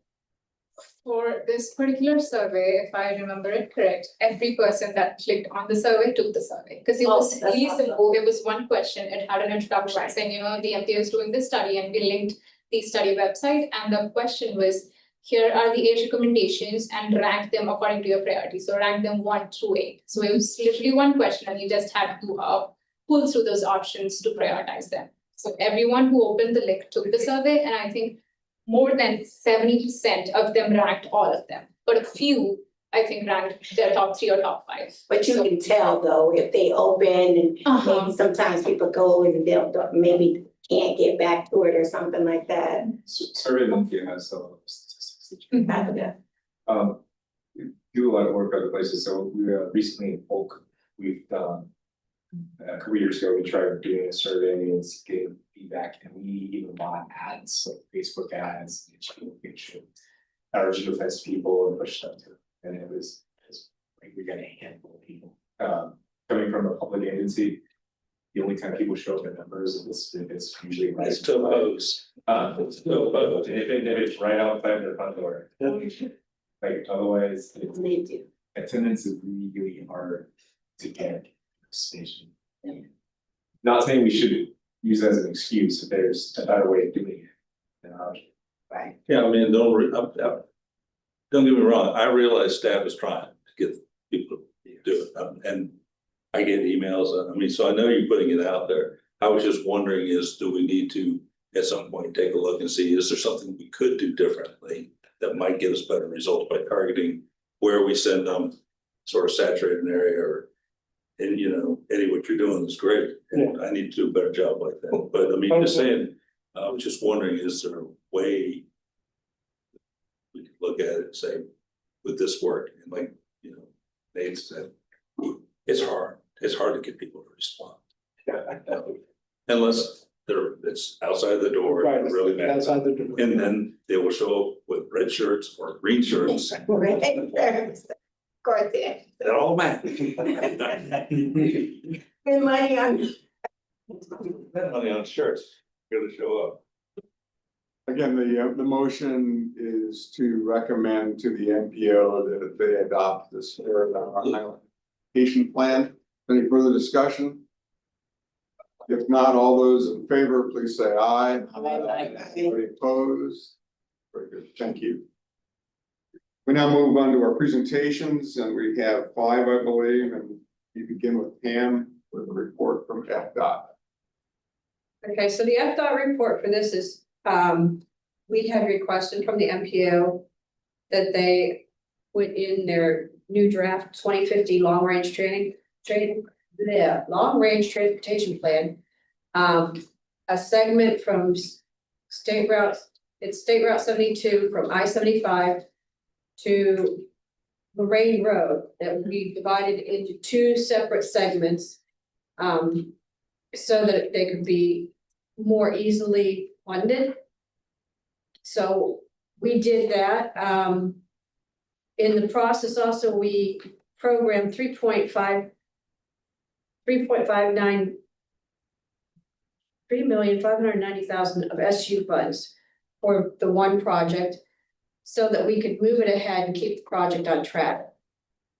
J: For this particular survey, if I remember it correct, every person that clicked on the survey took the survey. Because it was
I: that's
J: really
I: awesome.
J: simple, it was one question, it had an introduction
I: Right.
J: saying, the MPO is doing this study, and we linked the study website, and the question was, here are the 8 recommendations and rank them according to your priority. So rank them 1 through 8. So it was literally one question, and you just had to pull through those options to prioritize them. So everyone who opened the link took the survey, and I think more than 70% of them ranked all of them, but a few, I think, ranked their top 3 or top 5.
I: But you can tell though, if they open and
J: Uh-huh.
I: maybe sometimes people go and they'll maybe can't get back to it or something like that.
E: Survey Monkey has some statistics.
J: Mhm.
E: We do a lot of work other places, so we recently in Polk, we've done. A couple years ago, we tried doing a survey and getting feedback, and we even bought ads, like Facebook ads, our defense people and pushed them to, and it was like we got a handful of people. Coming from a public agency, the only time people show up in numbers is if it's usually right.
G: It's to oppose.
E: It's to oppose, and if it's right outside their front door. Like otherwise, attendance is really hard to get. Station. Not saying we should use that as an excuse if there's a better way of doing it.
I: Right.
G: Yeah, I mean, don't get me wrong, I realize staff is trying to get people to do it, and I get emails, so I know you're putting it out there. I was just wondering do we need to, at some point, take a look and see, is there something we could do differently that might get us better results by targeting where we send them, sort of saturate an area and Eddie, what you're doing is great, and I need to do a better job like that, but I mean, just saying, I was just wondering, is there a way we could look at it and say, would this work? And like, Nate said, it's hard to get people to respond. Unless it's outside the door,
D: Right,
G: really bad.
D: outside the door.
G: And then they will show up with red shirts or green shirts.
I: Of course, yeah.
G: It all matters.
I: Spend money on.
G: Spend money on shirts, gonna show up.
A: Again, the motion is to recommend to the MPO that they adopt the Spirit on our Highland Patient Plan. Any further discussion? If not, all those in favor, please say aye.
F: Aye.
A: Anybody opposed? Very good, thank you. We now move on to our presentations, and we have 5, I believe, and you begin with Pam with a report from FDOT.
B: Okay, so the FDOT report for this is, we had requested from the MPO that they put in their new draft 2050 long-range long-range transportation plan. A segment from State Route 72 from I-75 to Lorraine Road that would be divided into 2 separate segments. So that they could be more easily funded. So we did that. In the process also, we programmed 3,590,000 of SU funds for the one project so that we could move it ahead and keep the project on track.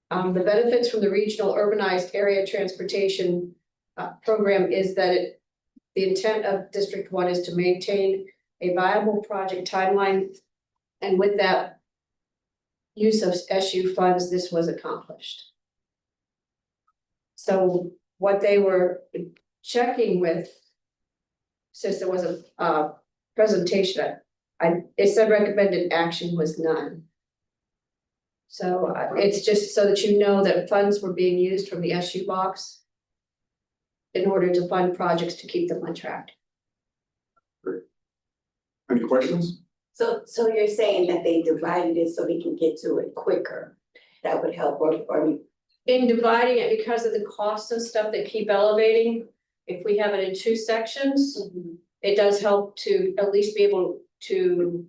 B: The benefits from the regional urbanized area transportation program is that the intent of District 1 is to maintain a viable project timeline. And with that use of SU funds, this was accomplished. So what they were checking with, since there was a presentation, it said recommended action was none. So it's just so that you know that funds were being used from the SU box in order to fund projects to keep them on track.
A: Any questions?
I: So you're saying that they divided it so we can get to it quicker? That would help, or
B: In dividing it, because of the costs and stuff that keep elevating, if we have it in 2 sections, it does help to at least be able to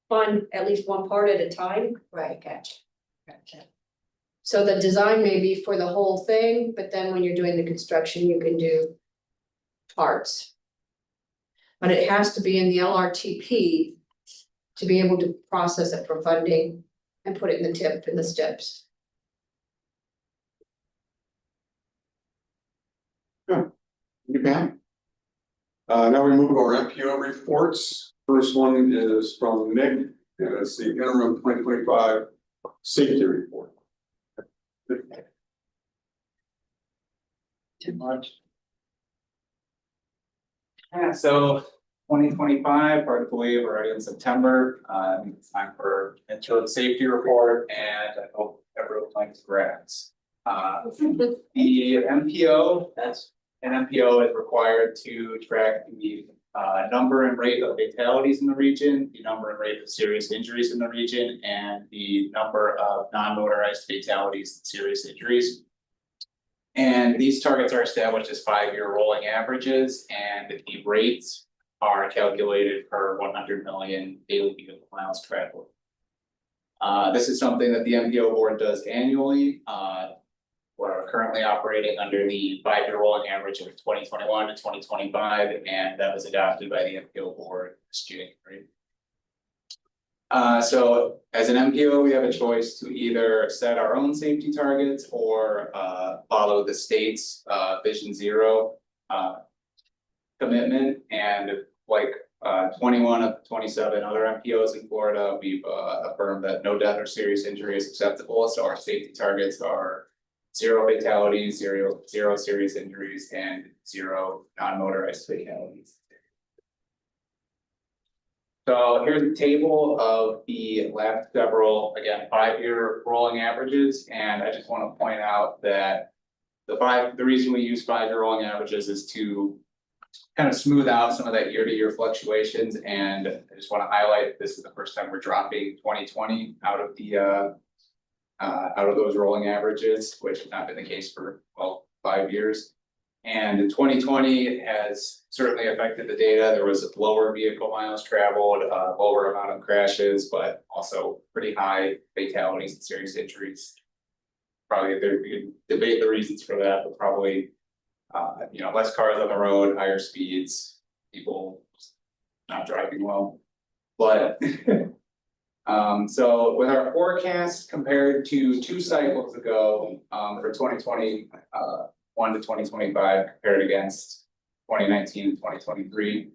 B: fund at least one part at a time.
I: right, gotcha.
B: So the design may be for the whole thing, but then when you're doing the construction, you can do parts. But it has to be in the LRTP to be able to process it for funding and put it in the tip and the steps.
A: Thank you, Pam. Now we move to our MPO reports. First one is from Nick, and it's the interim 2025 safety report.
K: Too much. Yeah, so 2025, hard to believe, we're already in September. It's time for interim safety report, and I hope everyone likes grads. The MPO, an MPO is required to track the number and rate of fatalities in the region, the number and rate of serious injuries in the region, and the number of non-motorized fatalities and serious injuries. And these targets are established as 5-year rolling averages, and the rates are calculated per 100 million daily vehicle miles traveled. This is something that the MPO board does annually. We're currently operating under the 5-year rolling average of 2021 to 2025, and that was adopted by the MPO board this January. So as an MPO, we have a choice to either set our own safety targets or follow the state's Vision Zero commitment. And like 21 of 27 other MPOs in Florida, we've affirmed that no death or serious injury is acceptable. So our safety targets are 0 fatalities, zero serious injuries, and 0 non-motorized fatalities. So here's a table of the last several, again, 5-year rolling averages, and I just want to point out that the reason we use 5-year rolling averages is to kind of smooth out some of that year-to-year fluctuations. And I just want to highlight this is the first time we're dropping 2020 out of the out of those rolling averages, which has not been the case for 5 years. And 2020 has certainly affected the data. There was lower vehicle miles traveled, lower amount of crashes, but also pretty high fatalities and serious injuries. Probably we could debate the reasons for that, but probably less cars on the road, higher speeds, people not driving well. But so with our forecast compared to 2 cycles ago, for 2021 to 2025 compared against 2019 and 2023.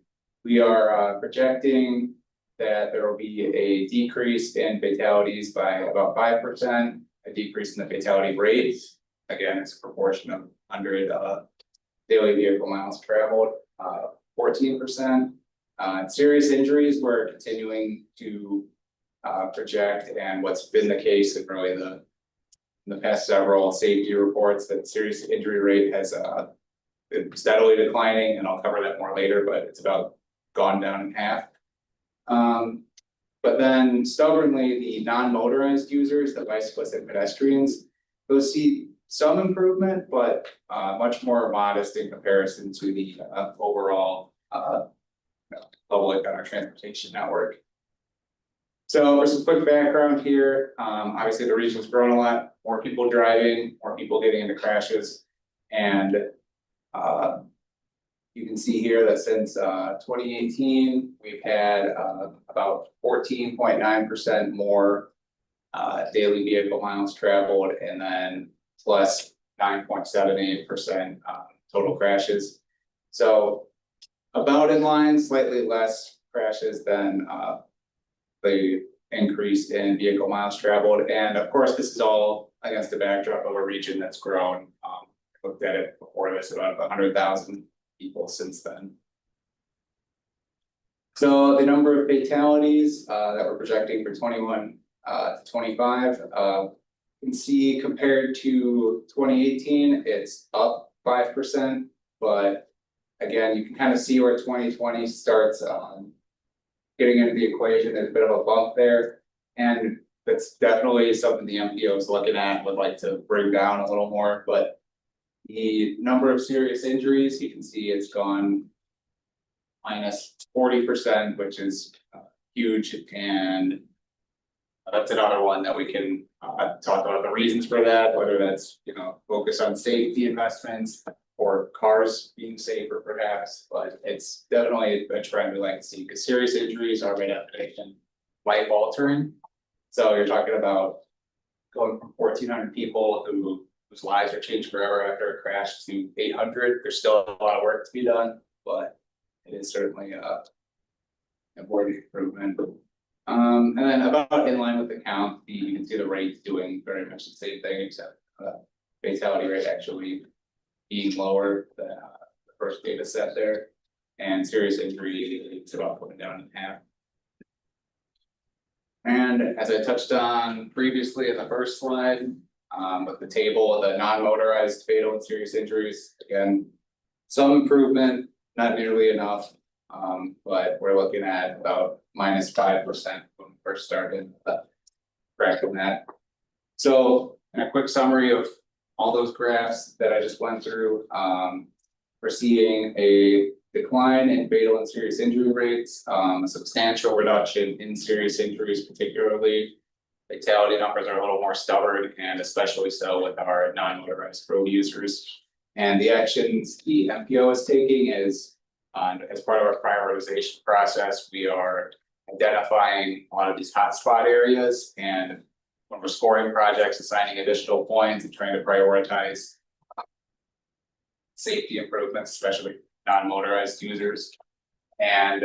K: We are projecting that there will be a decrease in fatalities by about 5%, a decrease in the fatality rate. Again, it's a proportion of 100 daily vehicle miles traveled, 14%. Serious injuries, we're continuing to project, and what's been the case in really in the past several safety reports, that serious injury rate has been steadily declining, and I'll cover that more later, but it's about gone down in half. But then stubbornly, the non-motorized users, the bicyclists and pedestrians, those see some improvement, but much more modest in comparison to the overall public on our transportation network. So for some quick background here, obviously the region's grown a lot, more people driving, more people getting into crashes, and you can see here that since 2018, we've had about 14.9% more daily vehicle miles traveled, and then plus 9.78% total crashes. So about in line, slightly less crashes than the increase in vehicle miles traveled. And of course, this is all against the backdrop of a region that's grown. I looked at it before this, about 100,000 people since then. So the number of fatalities that we're projecting for 21 to 25, you can see compared to 2018, it's up 5%, but again, you can kind of see where 2020 starts getting into the equation. There's a bit of a bump there, and that's definitely something the MPO is looking at, would like to bring down a little more. But the number of serious injuries, you can see it's gone minus 40%, which is huge, and that's another one that we can talk about the reasons for that, whether that's, you know, focus on safety investments or cars being safer perhaps, but it's definitely a trend we like to see, because serious injuries are by definition life altering. So you're talking about going from 1,400 people whose lives are changed forever after a crash to 800. There's still a lot of work to be done, but it is certainly a important improvement. And then about in line with the count, you can see the rate doing very much the same thing, except fatality rate actually being lower than the first data set there, and serious injury is about going down in half. And as I touched on previously in the first slide, with the table, the non-motorized fatal and serious injuries, again, some improvement, not nearly enough, but we're looking at about minus 5% when we first started tracking that. So, in a quick summary of all those graphs that I just went through, we're seeing a decline in fatal and serious injury rates, a substantial reduction in serious injuries, particularly. Fatality numbers are a little more stubborn, and especially so with our non-motorized road users. And the actions the MPO is taking is, as part of our prioritization process, we are identifying a lot of these hotspot areas, and when we're scoring projects, assigning additional points and trying to prioritize safety improvements, especially non-motorized users. And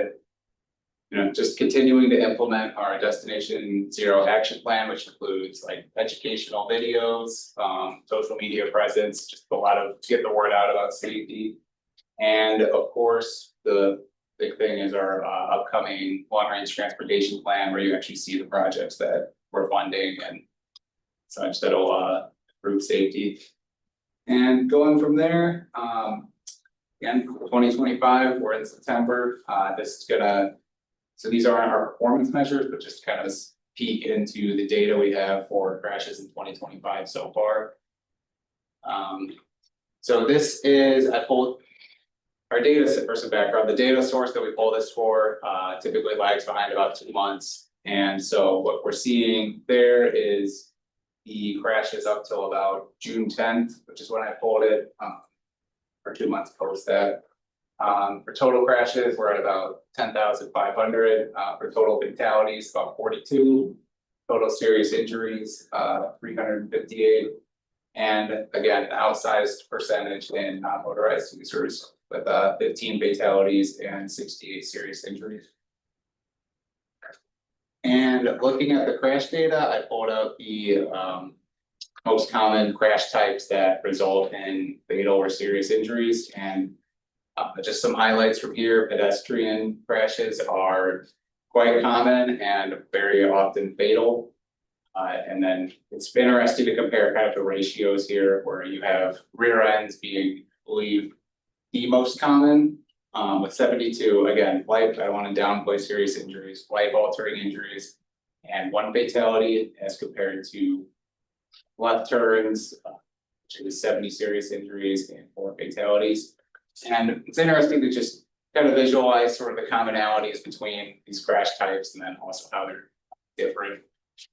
K: just continuing to implement our Destination Zero action plan, which includes like educational videos, social media presence, just a lot of get the word out about safety. And of course, the big thing is our upcoming long-range transportation plan, where you actually see the projects that we're funding and such that'll improve safety. And going from there, again, 2025, we're in September. This is gonna, so these aren't our performance measures, but just kind of peek into the data we have for crashes in 2025 so far. So this is, I pulled our data set for some background. The data source that we pull this for typically lags behind about 2 months. And so what we're seeing there is the crashes up till about June 10th, which is when I pulled it, for 2 months post that. For total crashes, we're at about 10,500. For total fatalities, about 42. Total serious injuries, 358. And again, outsized percentage in non-motorized users, with 15 fatalities and 68 serious injuries. And looking at the crash data, I pulled out the most common crash types that result in fatal or serious injuries. And just some highlights from here: pedestrian crashes are quite common and very often fatal. And then it's interesting to compare kind of the ratios here, where you have rear ends being, I believe, the most common, with 72, again, life, I don't want to downplay serious injuries, life altering injuries, and 1 fatality as compared to left turns, which is 70 serious injuries and 4 fatalities. And it's interesting to just kind of visualize sort of the commonalities between these crash types and then also how they're different.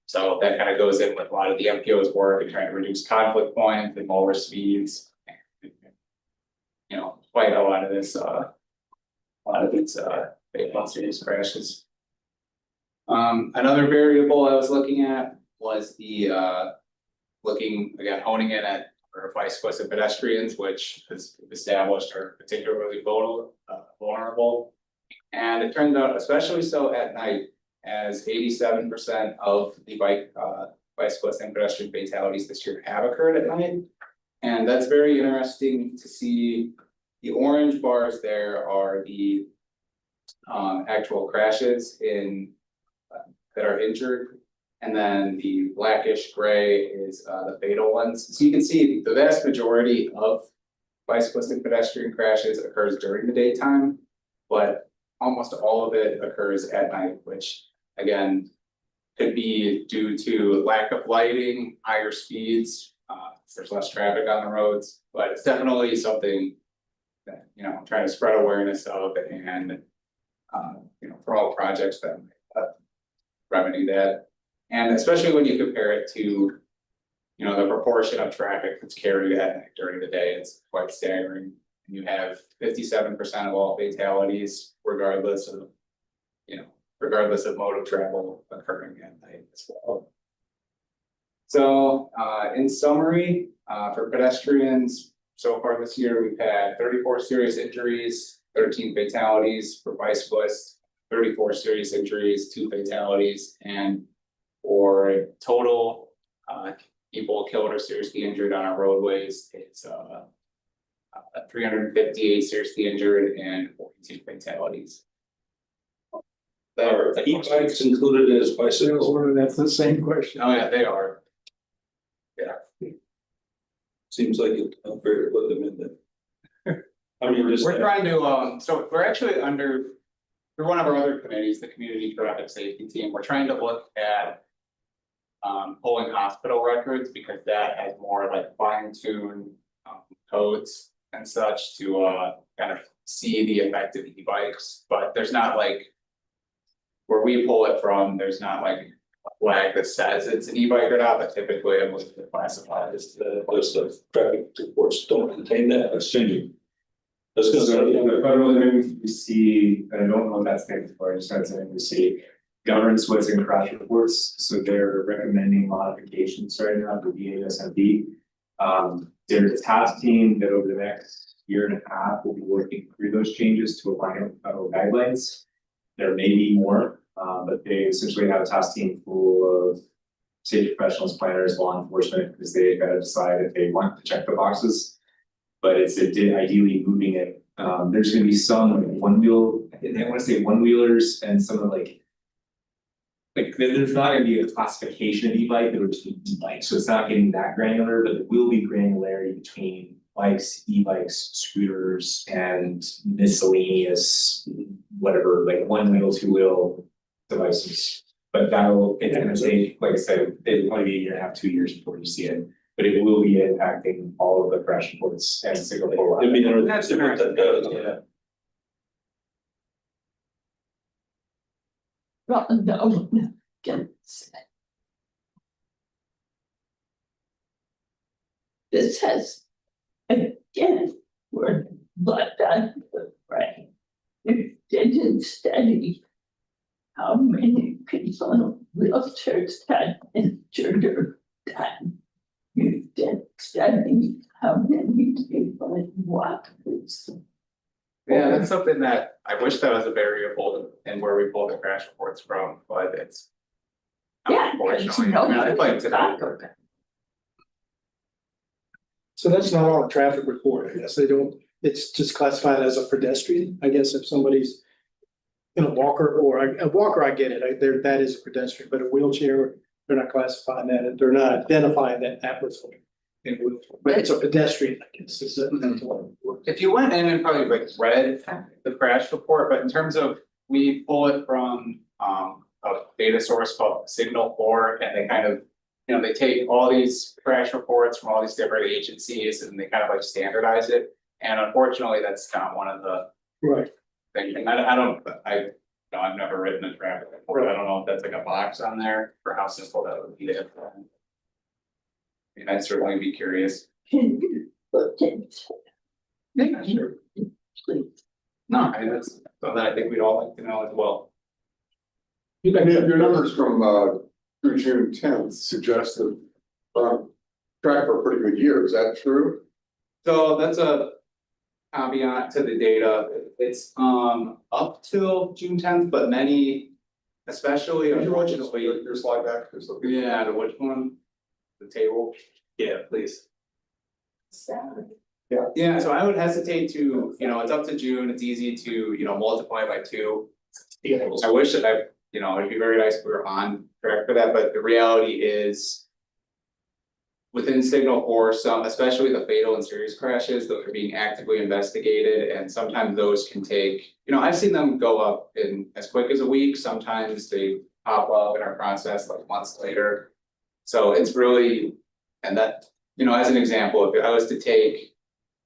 K: So that kind of goes in with a lot of the MPO's work and trying to reduce conflict points and lower speeds. You know, quite a lot of this, fatal serious crashes. Another variable I was looking at was the honing in at our bicyclists and pedestrians, which is established are particularly vulnerable. And it turned out, especially so at night, as 87% of the bicyclist and pedestrian fatalities this year have occurred at night. And that's very interesting to see. The orange bars there are the actual crashes in that are injured. And then the blackish gray is the fatal ones. So you can see the vast majority of bicyclist and pedestrian crashes occurs during the daytime, but almost all of it occurs at night, which again could be due to lack of lighting, higher speeds, there's less traffic on the roads, but it's definitely something that, you know, I'm trying to spread awareness of and, you know, for all projects that remedy that. And especially when you compare it to, you know, the proportion of traffic that's carried at night during the day, it's quite staggering. And you have 57% of all fatalities, regardless of mode of travel, occurring at night as well. So in summary, for pedestrians, so far this year, we've had 34 serious injuries, 13 fatalities. For bicyclists, 34 serious injuries, 2 fatalities, and for total people killed or seriously injured on our roadways, it's 358 seriously injured and 42 fatalities.
G: Are e-bikes included as bicycles?
D: That's the same question.
K: Oh yeah, they are.
G: Seems like it's unfair to put them in there. I mean, just.
K: We're trying to, so we're actually through one of our other committees, the Community Traffic Safety Team, we're trying to look at pulling hospital records, because that has more like fine-tuned codes and such to kind of see the effect of e-bikes, but there's not like, where we pull it from, there's not like a flag that says it's an e-bike or not, but typically it was classified as the.
G: Those traffic reports don't contain that, that's changing. That's gonna
E: So
G: say,
E: the federal MVC, I don't know what that stands for, I just had something to see. Governs what's in crash reports, so they're recommending modifications right now for the ASMB. There's a task team that over the next year and a half will be working through those changes to align with federal guidelines. There may be more, but they essentially have a task team full of safety professionals, planners, law enforcement, because they've got to decide if they want to check the boxes. But it's ideally moving it. There's going to be some one wheel, I want to say one wheelers and some of like there's not going to be a classification of e-bike, there would just be e-bike, so it's not getting that granular, but there will be granularity between bikes, e-bikes, scooters, and miscellaneous, whatever, like 1 wheel, 2 wheel devices. But it's gonna take, like I said, it'll probably be a year and a half, 2 years before you see it. But it will be impacting all of the crash reports and Singapore.
G: it'd be
K: That's
G: interesting.
K: yeah.
F: No, can say. This has, again, we're blood on the brain. You didn't study how many people in wheelchairs got injured or died. You didn't study how many people in walkers
K: Yeah, that's something that I wish that was a variable in where we pull the crash reports from, but it's.
F: Yeah,
K: Unfortunately,
F: no,
K: I mean, I'd like to.
D: So that's not on a traffic report, I guess, they don't, it's just classified as a pedestrian, I guess if somebody's. In a walker a walker, I get it, that is a pedestrian, but a wheelchair, they're not classifying that, they're not identifying that was. In a wheelchair, but it's a pedestrian, I guess, is it?
K: If you went in and probably like read the crash report, but in terms of, we pull it from a data source called Signal 4, and they kind of. You know, they take all these crash reports from all these different agencies and they kind of like standardize it. And unfortunately, that's not one of the
D: Right.
K: things. And I've never written a traffic report. I don't know if that's like a box on there for how simple that would be to implement. I mean, I'd certainly be curious.
F: Can you look into
K: Yeah, sure.
F: it, please?
K: No, I mean, that's something I think we'd all like to know as well.
A: Your numbers from through June 10th suggest that track for a pretty good year, is that true?
K: So that's a caveat to the data. It's up till June 10th, but many, especially unfortunately.
A: Your slide back.
K: Yeah, the which one? The table? Yeah, please. Yeah, so I would hesitate to, it's up to June, it's easy to, multiply by 2. I wish that it'd be very nice if we were on track for that, but the reality is. Within Signal 4, some, especially the fatal and serious crashes that are being actively investigated, and sometimes those can take, I've seen them go up in as quick as a week, sometimes they pop up in our process like months later. So it's really, and that, as an example, if I was to take,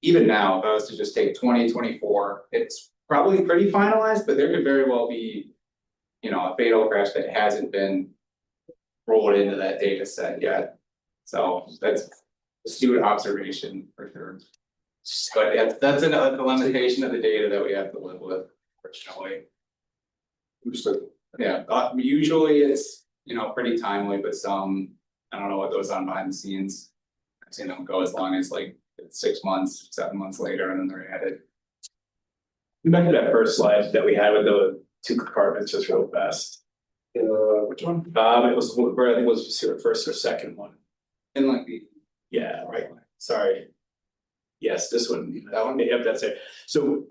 K: even now, if I was to just take 2024, it's probably pretty finalized, but there could very well be, a fatal crash that hasn't been rolled into that data set yet. So that's astute observation for sure. But yeah, that's another limitation of the data that we have to live with, unfortunately.
A: Understood.
K: Yeah, usually it's, pretty timely, but some, I don't know what goes on behind the scenes. I've seen them go as long as like 6 months, 7 months later, and then they're added.
L: Back to that first slide that we had with the 2 compartments, just real fast.
K: Which one?
L: It was where I think it was the first or second one.
K: In like the.
L: Yeah, right, sorry. Yes, this one, that one, yep, that's it. So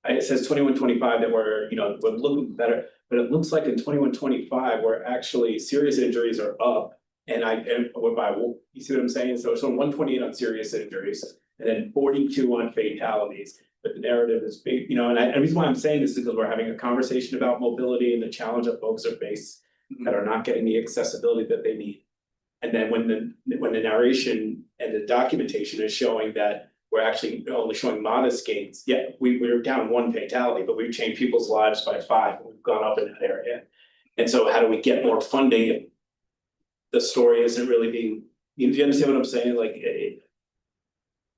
L: it says 21-25 that we're looking better, but it looks like in 21-25, we're actually serious injuries are up. And you see what I'm saying? So 128 on serious injuries and then 42 on fatalities. But the narrative is big, and the reason why I'm saying this is because we're having a conversation about mobility and the challenge that folks are faced that are not getting the accessibility that they need. And then when the narration and the documentation is showing that we're actually only showing modest gains, yet we're down 1 fatality, but we've changed people's lives by 5, and we've gone up in that area. And so how do we get more funding if the story isn't really being, do you understand what I'm saying? Like,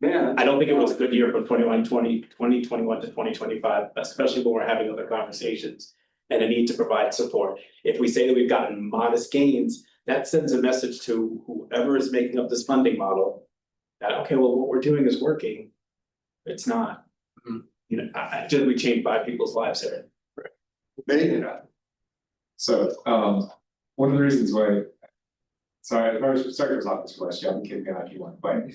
K: Yeah.
L: I don't think it was a good year from 2021 to 2025, especially when we're having other conversations and a need to provide support. If we say that we've gotten modest gains, that sends a message to whoever is making up this funding model that, okay, well, what we're doing is working. It's not. We changed 5 people's lives there.
A: Maybe.
E: So, one of the reasons why. Sorry for stopping this question, I'm kidding if you want, but,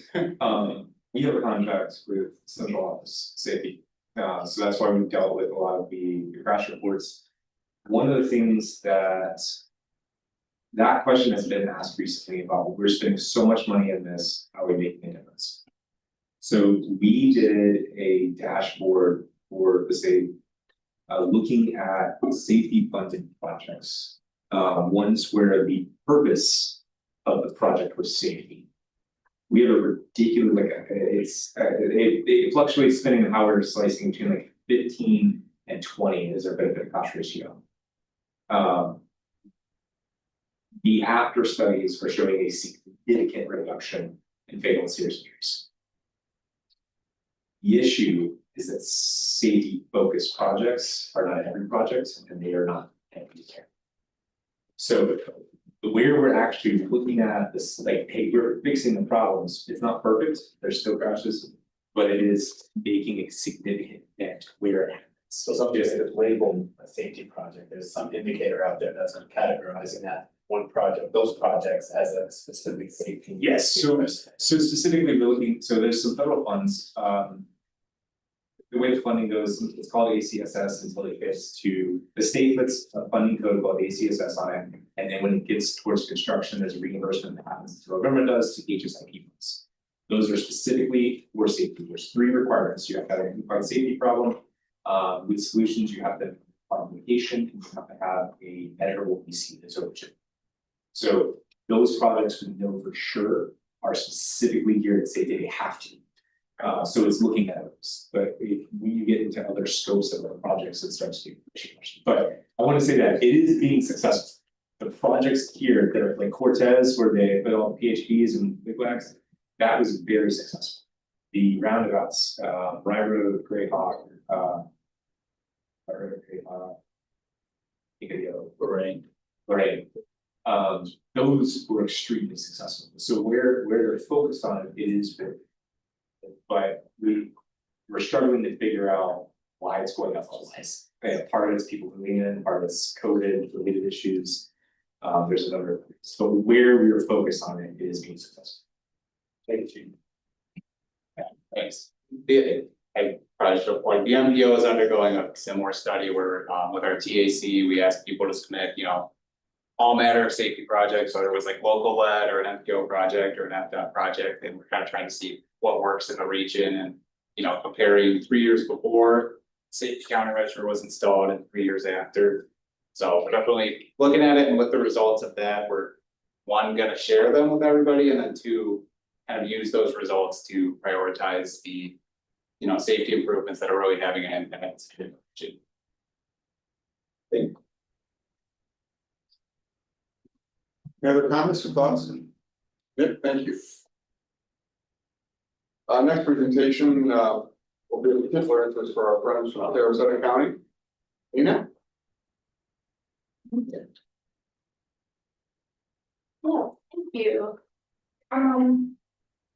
E: we have a contract with Central Office Safety. So that's why we've dealt with a lot of the crash reports. One of the things that question has been asked recently about, we're spending so much money in this, how are we making a difference? So we did a dashboard for the state, looking at safety funded projects. Ones where the purpose of the project was safety. We have a ridiculous, it fluctuates depending on how we're slicing between like 15 and 20 is our benefit cost ratio. The after studies are showing a significant reduction in fatal and serious injuries. The issue is that safety focused projects are not every project and they are not every care. So where we're actually looking at this, like, hey, we're fixing the problems, it's not perfect, there's still crashes,
K: but it is making a significant dent where it happens.
L: So something that's labeled a safety project, there's some indicator out there that's categorizing that one project, those projects as a specific safety.
K: Yes, so specifically, we're looking, so there's some federal funds, the way the funding goes, it's called ACSS until it gets to, the state puts a funding code called ACSS on it. And then when it gets towards construction, there's a reimbursement that happens, the government does to HSIP funds. Those are specifically for safety. There's 3 requirements. You have to have a unified safety problem. With solutions, you have to have mitigation, and you have to have a measurable PC that's overshoot. So those projects we know for sure are specifically geared to safety, they have to. So it's looking at those, but when you get into other scopes of other projects, it starts to change. But I want to say that it is being successful. The projects here that are like Cortez, where they put all PHPs and bigwags, that was very successful. The roundabouts, Rye Road, Greyhawk, Lorraine. Those were extremely successful. So where they're focused on it is big. But we're struggling to figure out why it's going up all this. Part of it's people moving in, part of it's COVID related issues. There's a number of things. So where we were focused on it is being successful. Thank you. Yeah, thanks.
M: I probably should point, the MPO is undergoing a similar study where, with our TAC, we asked people to submit, all manner of safety projects, whether it was like local led or an MPO project or an FDOT project, and we're kind of trying to see what works in the region and, comparing 3 years before safety countermeasure was installed and 3 years after. So we're definitely looking at it, and with the results of that, we're one, gonna share them with everybody, and then 2, kind of use those results to prioritize the safety improvements that are really having an impact.
A: Any other comments or thoughts? Yep, thank you. Next presentation, will be a particular interest for our friends from Sarasota County. Nina?
N: Oh, thank you.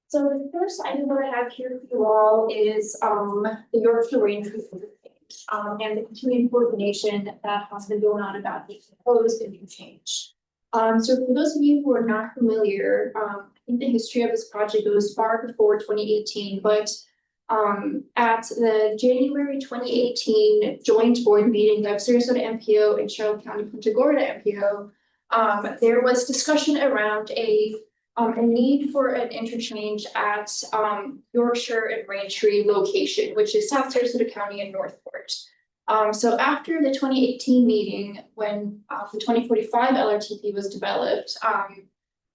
N: So the first item that I have here for you all is the Yorkshire Range interchange and the continuing coordination that has been going on about the proposed interchange. So for those of you who are not familiar, I think the history of this project goes far before 2018, but at the January 2018 joint board meeting of Sarasota MPO and Charlotte County Punta Gorda MPO, there was discussion around a need for an interchange at Yorkshire and Braintree location, which is South Sarasota County and Northport. So after the 2018 meeting, when the 2045 LRTP was developed,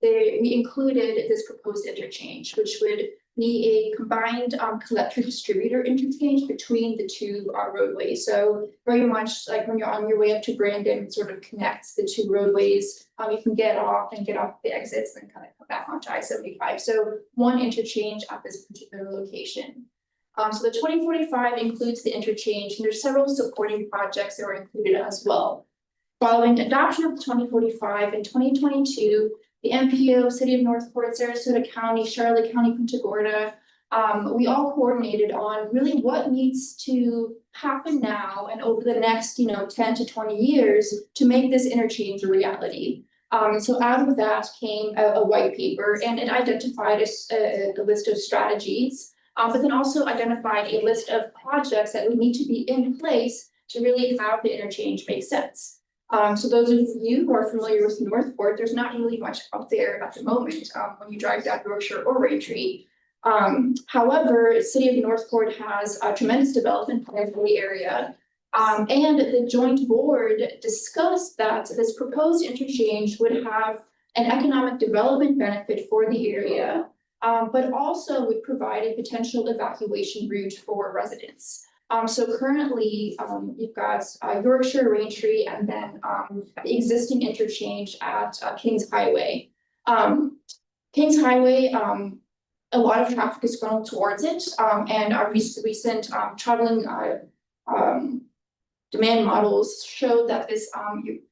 N: we included this proposed interchange, which would be a combined collector distributor interchange between the 2 roadways. So very much like when you're on your way up to Brandon, it sort of connects the 2 roadways. You can get off the exits and kind of come back onto I-75. So one interchange at this particular location. So the 2045 includes the interchange, and there's several supporting projects that were included as well. Following adoption of the 2045 in 2022, the MPO, City of Northport, Sarasota County, Charlotte County, Punta Gorda, we all coordinated on really what needs to happen now and over the next, 10 to 20 years to make this interchange a reality. So out of that came a white paper, and it identified a list of strategies, but then also identified a list of projects that would need to be in place to really have the interchange make sense. So those of you who are familiar with Northport, there's not really much out there at the moment when you drive down Yorkshire or Braintree. However, City of Northport has a tremendous development plan for the area. And the joint board discussed that this proposed interchange would have an economic development benefit for the area, but also would provide a potential evacuation route for residents. So currently, you've got Yorkshire, Braintree, and then the existing interchange at Kings Highway. Kings Highway, a lot of traffic is funneled towards it, and our recent traveling demand models show that this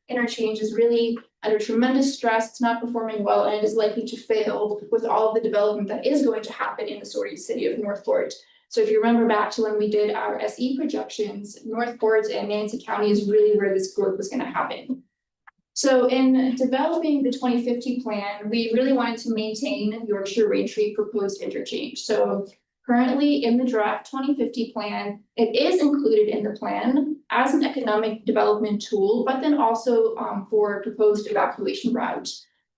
N: interchange is really under tremendous stress. It's not performing well, and it is likely to fail with all of the development that is going to happen in the City of Northport. So if you remember back to when we did our SE projections, Northport and Nancy County is really where this growth was gonna happen. So in developing the 2050 plan, we really wanted to maintain Yorkshire Raintree proposed interchange. So currently in the draft 2050 plan, it is included in the plan as an economic development tool, but then also for proposed evacuation route.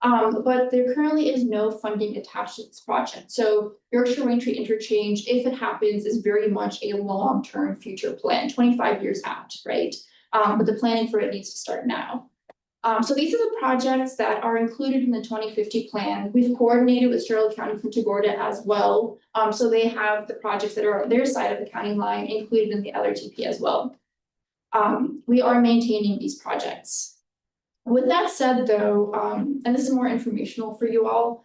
N: But there currently is no funding attached to this project. So Yorkshire Raintree interchange, if it happens, is very much a long-term future plan, 25 years out, right? But the planning for it needs to start now. So these are the projects that are included in the 2050 plan. We've coordinated with Charlotte County Punta Gorda as well. So they have the projects that are on their side of the county line included in the LRTP as well. We are maintaining these projects. With that said, though, and this is more informational for you all,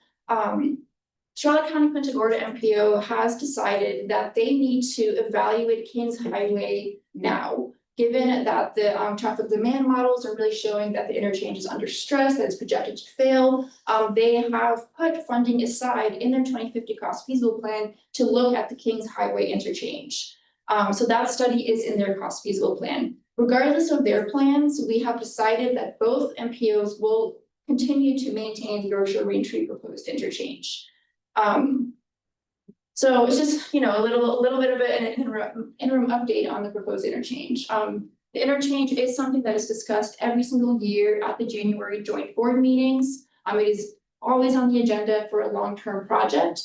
N: Charlotte County Punta Gorda MPO has decided that they need to evaluate Kings Highway now. Given that the traffic demand models are really showing that the interchange is under stress, that it's projected to fail, they have put funding aside in their 2050 cost feasible plan to look at the Kings Highway interchange. So that study is in their cost feasible plan. Regardless of their plans, we have decided that both MPOs will continue to maintain the Yorkshire Raintree proposed interchange. So it's just, you know, a little bit of an interim update on the proposed interchange. The interchange is something that is discussed every single year at the January joint board meetings. It is always on the agenda for a long-term project.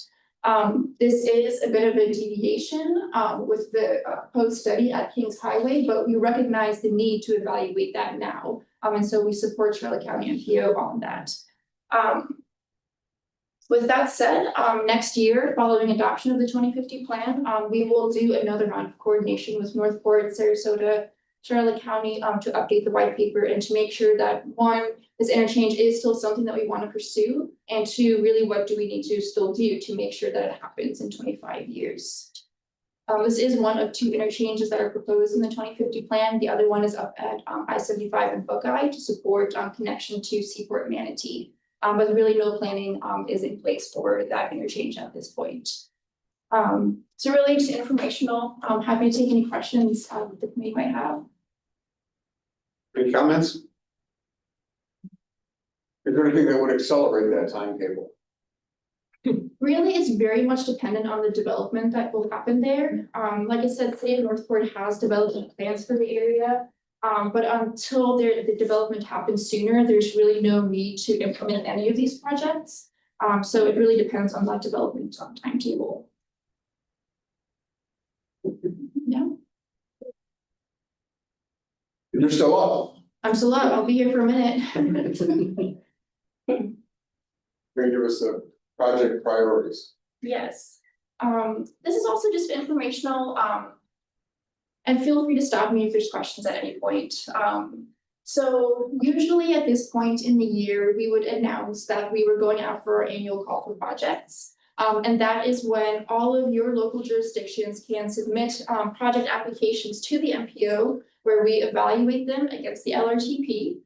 N: This is a bit of a deviation with the proposed study at Kings Highway, but we recognize the need to evaluate that now. And so we support Charlotte County MPO on that. With that said, next year, following adoption of the 2050 plan, we will do another round of coordination with Northport, Sarasota, Charlotte County to update the white paper and to make sure that one, this interchange is still something that we want to pursue, and two, really what do we need to still do to make sure that it happens in 25 years. This is one of two interchanges that are proposed in the 2050 plan. The other one is up at I-75 in Buckeye to support connection to Seaport Manatee. But really no planning is in place for that interchange at this point. So really just informational. I'm happy to take any questions that the committee might have.
A: Any comments? Is there anything that would accelerate that timetable?
N: Really, it's very much dependent on the development that will happen there. Like I said, City of Northport has development plans for the area. But until the development happens sooner, there's really no need to implement any of these projects. So it really depends on that development timetable. Yeah.
A: You're still up.
N: I'm still up. I'll be here for a minute.
A: Can you give us the project priorities?
N: Yes. This is also just informational. And feel free to stop me if there's questions at any point. So usually at this point in the year, we would announce that we were going out for our annual call for projects. And that is when all of your local jurisdictions can submit project applications to the MPO, where we evaluate them against the LRTP.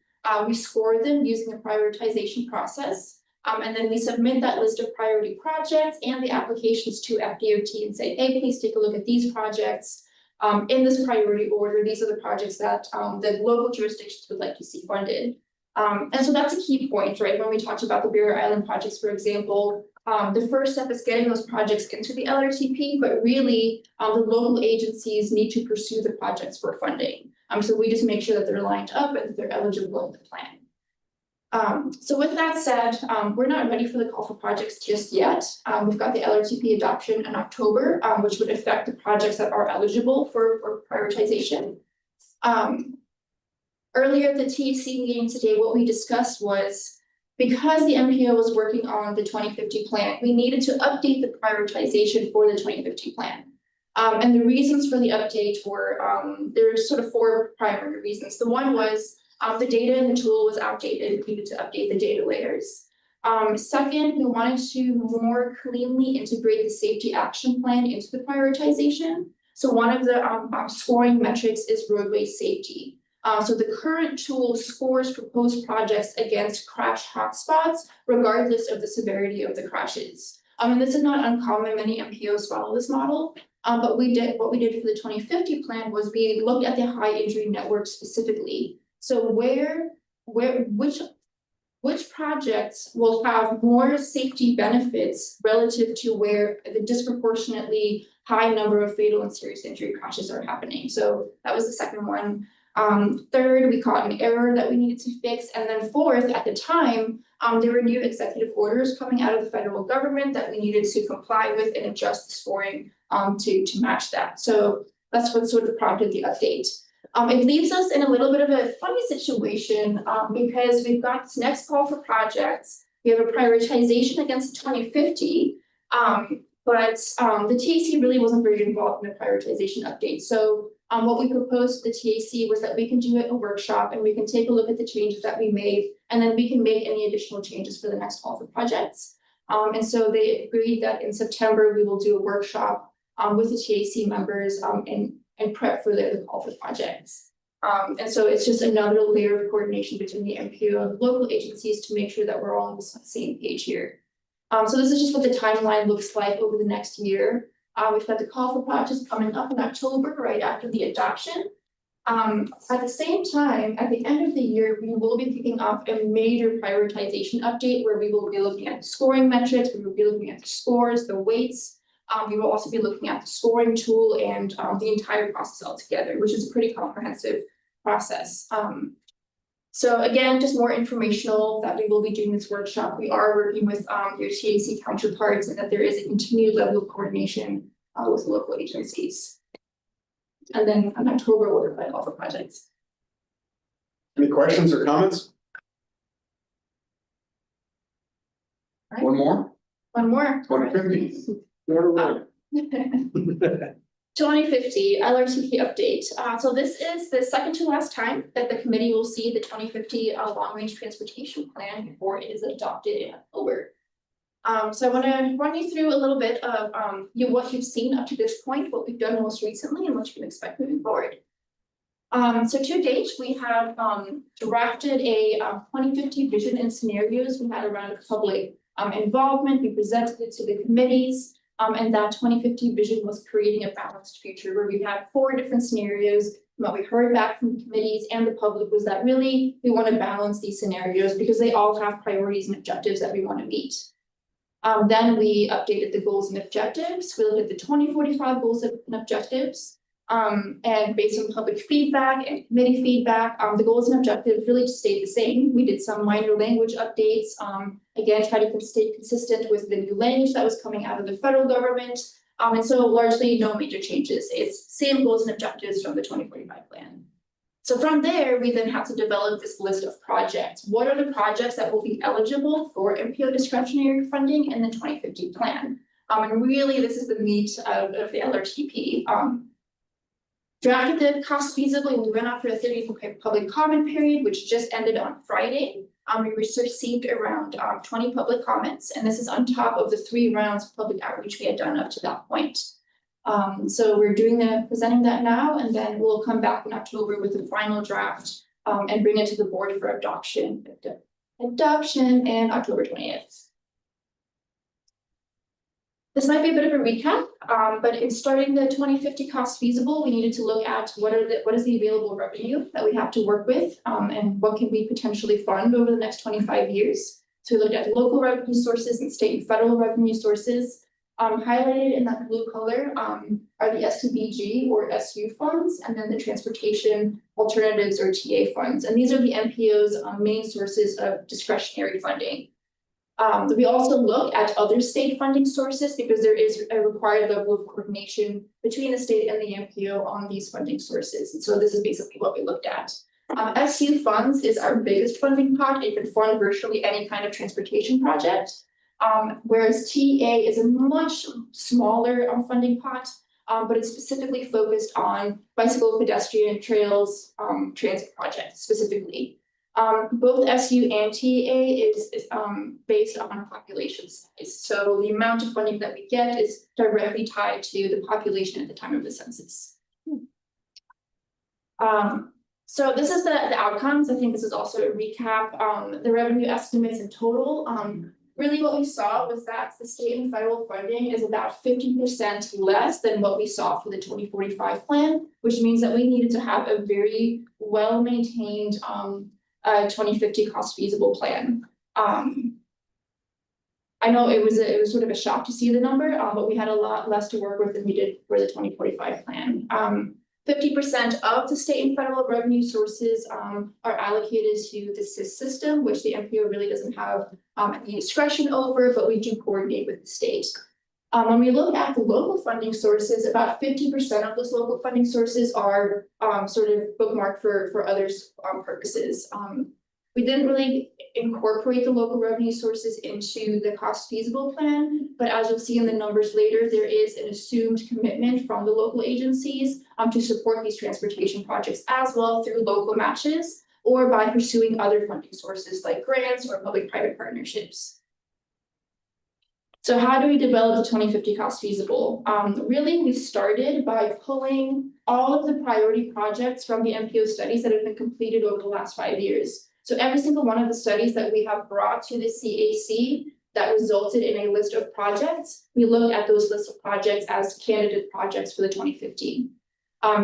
N: We score them using a prioritization process. And then we submit that list of priority projects and the applications to FDOT and say, hey, please take a look at these projects. In this priority order, these are the projects that the local jurisdictions would like to see funded. And so that's a key point, right? When we talked about the Barrier Island projects, for example, the first step is getting those projects into the LRTP, but really the local agencies need to pursue the projects for funding. So we just make sure that they're lined up and that they're eligible in the plan. So with that said, we're not ready for the call for projects just yet. We've got the LRTP adoption in October, which would affect the projects that are eligible for prioritization. Earlier at the TEC meeting today, what we discussed was because the MPO was working on the 2050 plan, we needed to update the prioritization for the 2050 plan. And the reasons for the update were, there's sort of four primary reasons. The one was the data in the tool was outdated. We needed to update the data layers. Second, we wanted to more cleanly integrate the safety action plan into the prioritization. So one of the scoring metrics is roadway safety. So the current tool scores proposed projects against crash hotspots, regardless of the severity of the crashes. And this is not uncommon, many MPOs follow this model. But what we did for the 2050 plan was we looked at the high injury network specifically. So which projects will have more safety benefits relative to where the disproportionately high number of fatal and serious injury crashes are happening. So that was the second one. Third, we caught an error that we needed to fix. And then fourth, at the time, there were new executive orders coming out of the federal government that we needed to comply with and adjust the scoring to match that. So that's what sort of prompted the update. It leaves us in a little bit of a funny situation because we've got this next call for projects. We have a prioritization against 2050, but the TAC really wasn't very involved in the prioritization update. So what we proposed to the TAC was that we can do a workshop and we can take a look at the changes that we made, and then we can make any additional changes for the next call for projects. And so they agreed that in September we will do a workshop with the TAC members and prep for the call for projects. And so it's just another layer of coordination between the MPO and local agencies to make sure that we're all on the same page here. So this is just what the timeline looks like over the next year. We've got the call for projects coming up in October, right after the adoption. At the same time, at the end of the year, we will be kicking off a major prioritization update where we will be looking at the scoring metrics, we will be looking at the scores, the weights. We will also be looking at the scoring tool and the entire process altogether, which is a pretty comprehensive process. So again, just more informational that we will be doing this workshop. We are working with your TAC counterparts and that there is a continued level of coordination with local agencies. And then in October, we'll provide all the projects.
A: Any questions or comments?
N: Right.
A: One more?
N: One more.
A: 2050.
N: 2050 LRTP update. So this is the second to last time that the committee will see the 2050 long range transportation plan before it is adopted in October. So I want to run you through a little bit of what you've seen up to this point, what we've done most recently, and what you can expect moving forward. So to date, we have drafted a 2050 vision and scenarios. We had a round of public involvement. We presented it to the committees. And that 2050 vision was creating a balanced future where we had 4 different scenarios. And what we heard back from the committees and the public was that really we want to balance these scenarios because they all have priorities and objectives that we want to meet. Then we updated the goals and objectives. We looked at the 2045 goals and objectives. And based on public feedback and committee feedback, the goals and objectives really just stayed the same. We did some minor language updates. Again, try to stay consistent with the new language that was coming out of the federal government. And so largely no major changes. It's same goals and objectives from the 2045 plan. So from there, we then have to develop this list of projects. What are the projects that will be eligible for MPO discretionary funding in the 2050 plan? And really, this is the meat of the LRTP. Drafted the cost feasible. We went out for a 30-day public comment period, which just ended on Friday. We received around 20 public comments, and this is on top of the 3 rounds of public outreach we had done up to that point. So we're presenting that now, and then we'll come back in October with the final draft and bring it to the board for adoption in October 20th. This might be a bit of a recap, but in starting the 2050 cost feasible, we needed to look at what is the available revenue that we have to work with, and what can we potentially fund over the next 25 years. So we looked at local revenue sources and state and federal revenue sources. Highlighted in that blue color are the STBG or SU funds, and then the transportation alternatives or TA funds. And these are the MPO's main sources of discretionary funding. We also look at other state funding sources because there is a required level of coordination between the state and the MPO on these funding sources. And so this is basically what we looked at. SU funds is our biggest funding pot. It can fund virtually any kind of transportation project. Whereas TA is a much smaller funding pot, but it's specifically focused on bicycle pedestrian trails, transit projects specifically. Both SU and TA is based on population size. So the amount of funding that we get is directly tied to the population at the time of the census. So this is the outcomes. I think this is also a recap. The revenue estimates in total really what we saw was that the state and federal funding is about 50% less than what we saw for the 2045 plan, which means that we needed to have a very well-maintained 2050 cost feasible plan. I know it was sort of a shock to see the number, but we had a lot less to work with than we did for the 2045 plan. 50% of the state and federal revenue sources are allocated to the CIS system, which the MPO really doesn't have any discretion over, but we do coordinate with the state. When we look at the local funding sources, about 50% of those local funding sources are sort of bookmarked for others purposes. We didn't really incorporate the local revenue sources into the cost feasible plan, but as you'll see in the numbers later, there is an assumed commitment from the local agencies to support these transportation projects as well through local matches or by pursuing other funding sources like grants or public-private partnerships. So how do we develop the 2050 cost feasible? Really, we started by pulling all of the priority projects from the MPO studies that have been completed over the last 5 years. So every single one of the studies that we have brought to the CAC that resulted in a list of projects, we look at those lists of projects as candidate projects for the 2050.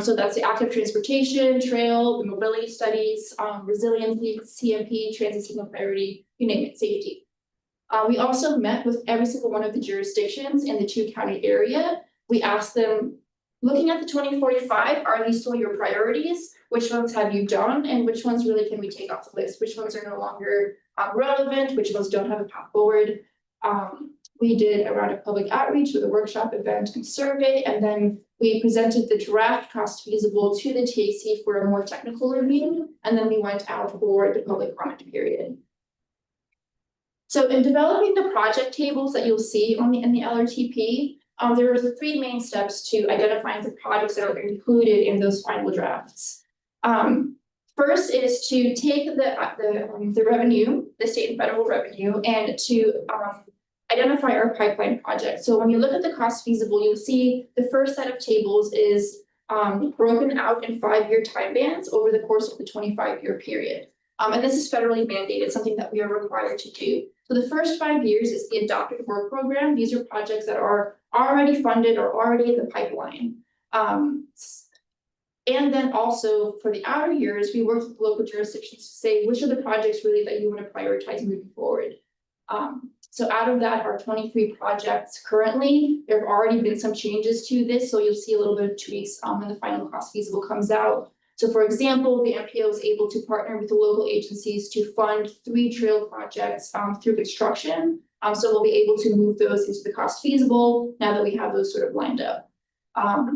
N: So that's the active transportation, trail, the mobility studies, resiliency, CMP, transit signal priority, you name it, safety. We also met with every single one of the jurisdictions in the 2-county area. We asked them, looking at the 2045, are these still your priorities? Which ones have you done? And which ones really can we take off the list? Which ones are no longer relevant? Which ones don't have a path forward? We did a round of public outreach with a workshop, event, and survey, and then we presented the draft cost feasible to the TAC for a more technical review, and then we went out for the public comment period. So in developing the project tables that you'll see in the LRTP, there were 3 main steps to identifying the projects that are included in those final drafts. First is to take the revenue, the state and federal revenue, and to identify our pipeline project. So when you look at the cost feasible, you'll see the first set of tables is broken out in 5-year time bands over the course of the 25-year period. And this is federally mandated, something that we are required to do. So the first 5 years is the adopted work program. These are projects that are already funded or already in the pipeline. And then also for the outer years, we work with local jurisdictions to say which are the projects really that you want to prioritize moving forward. So out of that are 23 projects currently. There have already been some changes to this, so you'll see a little bit of tweaks when the final cost feasible comes out. So for example, the MPO is able to partner with the local agencies to fund 3 trail projects through construction. So we'll be able to move those into the cost feasible now that we have those sort of lined up.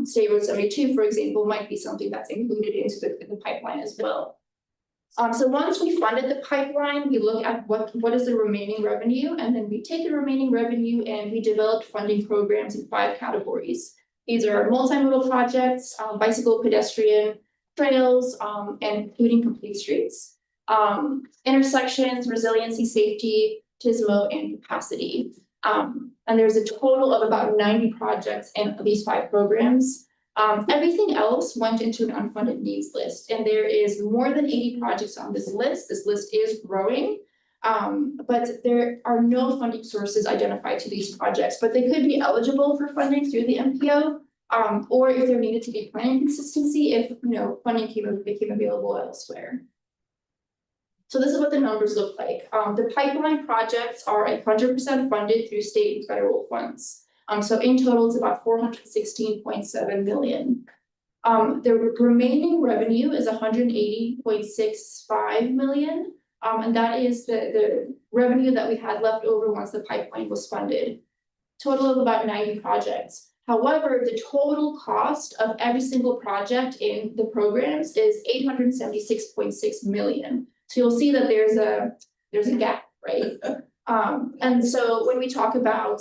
N: State Road 72, for example, might be something that's included into the pipeline as well. So once we funded the pipeline, we look at what is the remaining revenue, and then we take the remaining revenue and we develop funding programs in 5 categories. These are multimodal projects, bicycle, pedestrian, trails, and including complete streets, intersections, resiliency, safety, TISMO, and capacity. And there's a total of about 90 projects in these 5 programs. Everything else went into an unfunded needs list, and there is more than 80 projects on this list. This list is growing, but there are no funding sources identified to these projects, but they could be eligible for funding through the MPO, or if there needed to be planning consistency, if funding became available elsewhere. So this is what the numbers look like. The pipeline projects are 100% funded through state and federal funds. So in total, it's about 416.7 million. The remaining revenue is 180.65 million. And that is the revenue that we had left over once the pipeline was funded. Total of about 90 projects. However, the total cost of every single project in the programs is 876.6 million. So you'll see that there's a gap, right? And so when we talk about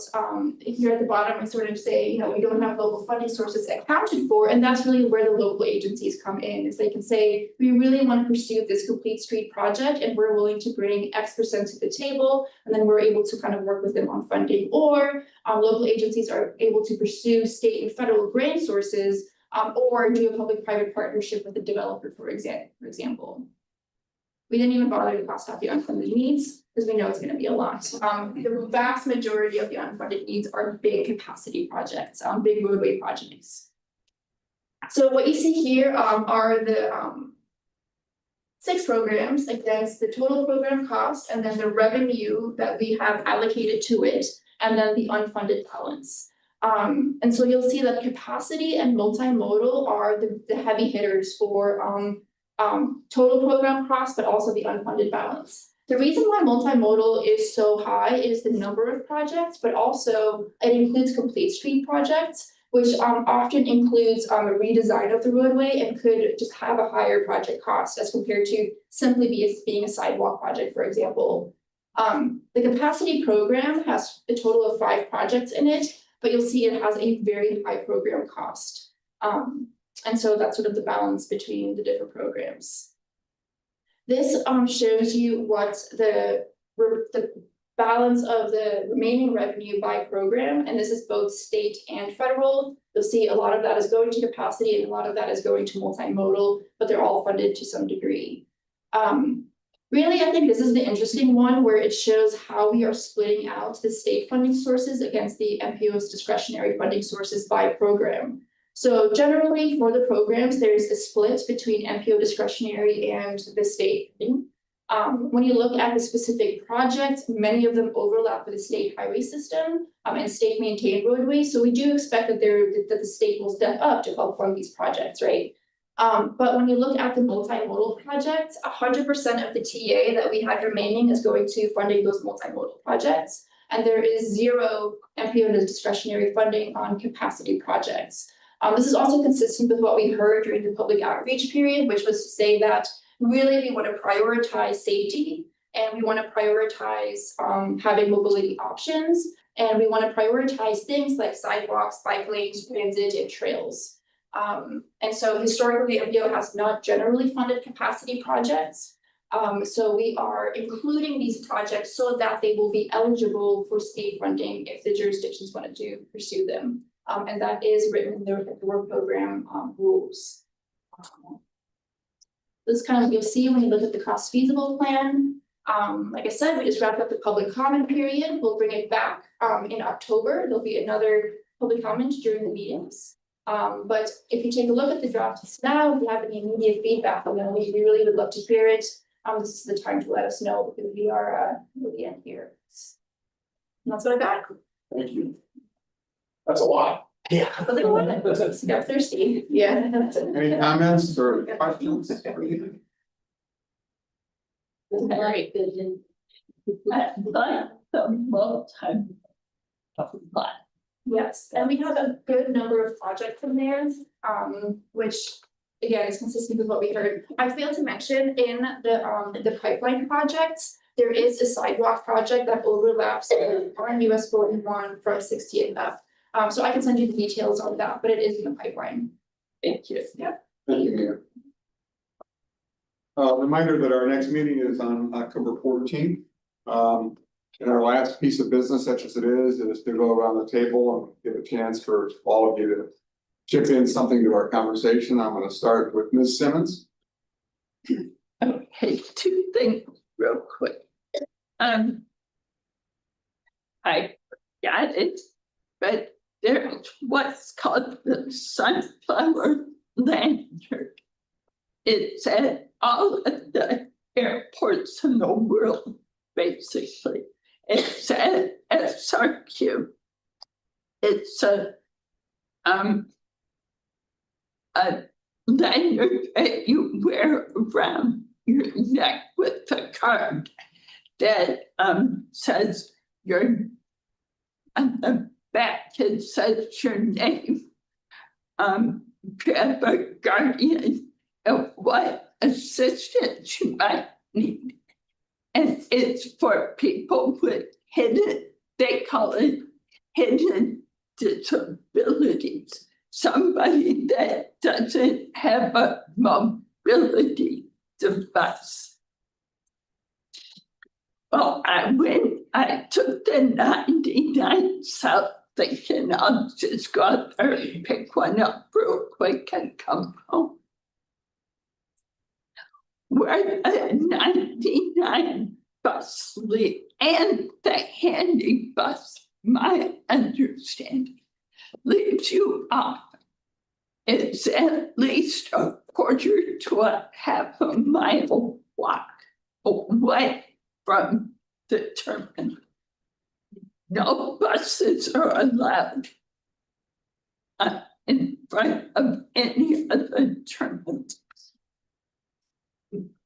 N: here at the bottom, I sort of say, we don't have local funding sources accounted for, and that's really where the local agencies come in, is they can say, we really want to pursue this complete street project, and we're willing to bring X% to the table, and then we're able to kind of work with them on funding, or local agencies are able to pursue state and federal grant sources, or do a public-private partnership with a developer, for example. We didn't even bother to cost out the unfunded needs, because we know it's gonna be a lot. The vast majority of the unfunded needs are big capacity projects, big roadway projects. So what you see here, are the, 6 programs against the total program cost, and then the revenue that we have allocated to it, and then the unfunded balance. And so you'll see that capacity and multimodal are the heavy hitters for, total program cost, but also the unfunded balance. The reason why multimodal is so high is the number of projects, but also it includes complete street projects, which often includes a redesign of the roadway and could just have a higher project cost as compared to simply being a sidewalk project, for example. The capacity program has a total of 5 projects in it, but you'll see it has a very high program cost. And so that's sort of the balance between the different programs. This shows you what the balance of the remaining revenue by program, and this is both state and federal. You'll see a lot of that is going to capacity and a lot of that is going to multimodal, but they're all funded to some degree. Really, I think this is the interesting one where it shows how we are splitting out the state funding sources against the MPO's discretionary funding sources by program. So generally for the programs, there's a split between MPO discretionary and the state funding. When you look at the specific projects, many of them overlap with the state highway system and state maintained roadways. So we do expect that the state will step up to help fund these projects, right? But when you look at the multimodal projects, 100% of the TA that we had remaining is going to funding those multimodal projects. And there is 0 MPO discretionary funding on capacity projects. This is also consistent with what we heard during the public outreach period, which was to say that really we want to prioritize safety and we want to prioritize having mobility options, and we want to prioritize things like sidewalks, bike lanes, transit, and trails. And so historically, MPO has not generally funded capacity projects. So we are including these projects so that they will be eligible for state funding if the jurisdictions wanted to pursue them. And that is written in the work program rules. This kind of you'll see when you look at the cost feasible plan. Like I said, we just wrapped up the public comment period. We'll bring it back in October. There'll be another public comment during the meetings. But if you take a look at the drafts now, if you have any immediate feedback, we really would love to hear it. This is the time to let us know because we are at the end here. And that's what I got.
L: Thank you. That's a lot.
N: Yeah. Got thirsty. Yeah.
A: Any comments or questions?
F: Very good. I like the multi.
N: Yes, and we have a good number of projects in there, which again is consistent with what we heard. I failed to mention in the pipeline projects, there is a sidewalk project that overlaps on US 41 from 68 up. So I can send you the details on that, but it is in the pipeline.
F: Thank you.
N: Yeah.
A: Thank you, Mayor. Reminder that our next meeting is on October 14th. And our last piece of business, such as it is to go around the table and give a chance for all of you to chip in something to our conversation. I'm going to start with Ms. Simmons.
F: Okay, 2 things real quick. I got it, but there's what's called the sunflower lantern. It's at all of the airports in the world, basically. It's at SRQ. It's a lanyard that you wear around your neck with a card that says your on the back it says your name, driver, guardian, and what assistance you might need. And it's for people with they call it hidden disabilities. Somebody that doesn't have a mobility device. Well, I took the 99 South thinking I'll just go out there and pick one up real quick and come home. where the 99 bus leave and the handy bus, my understanding, leaves you off. It's at least a quarter to a half a mile walk away from the terminal. No buses are allowed in front of any of the terminals.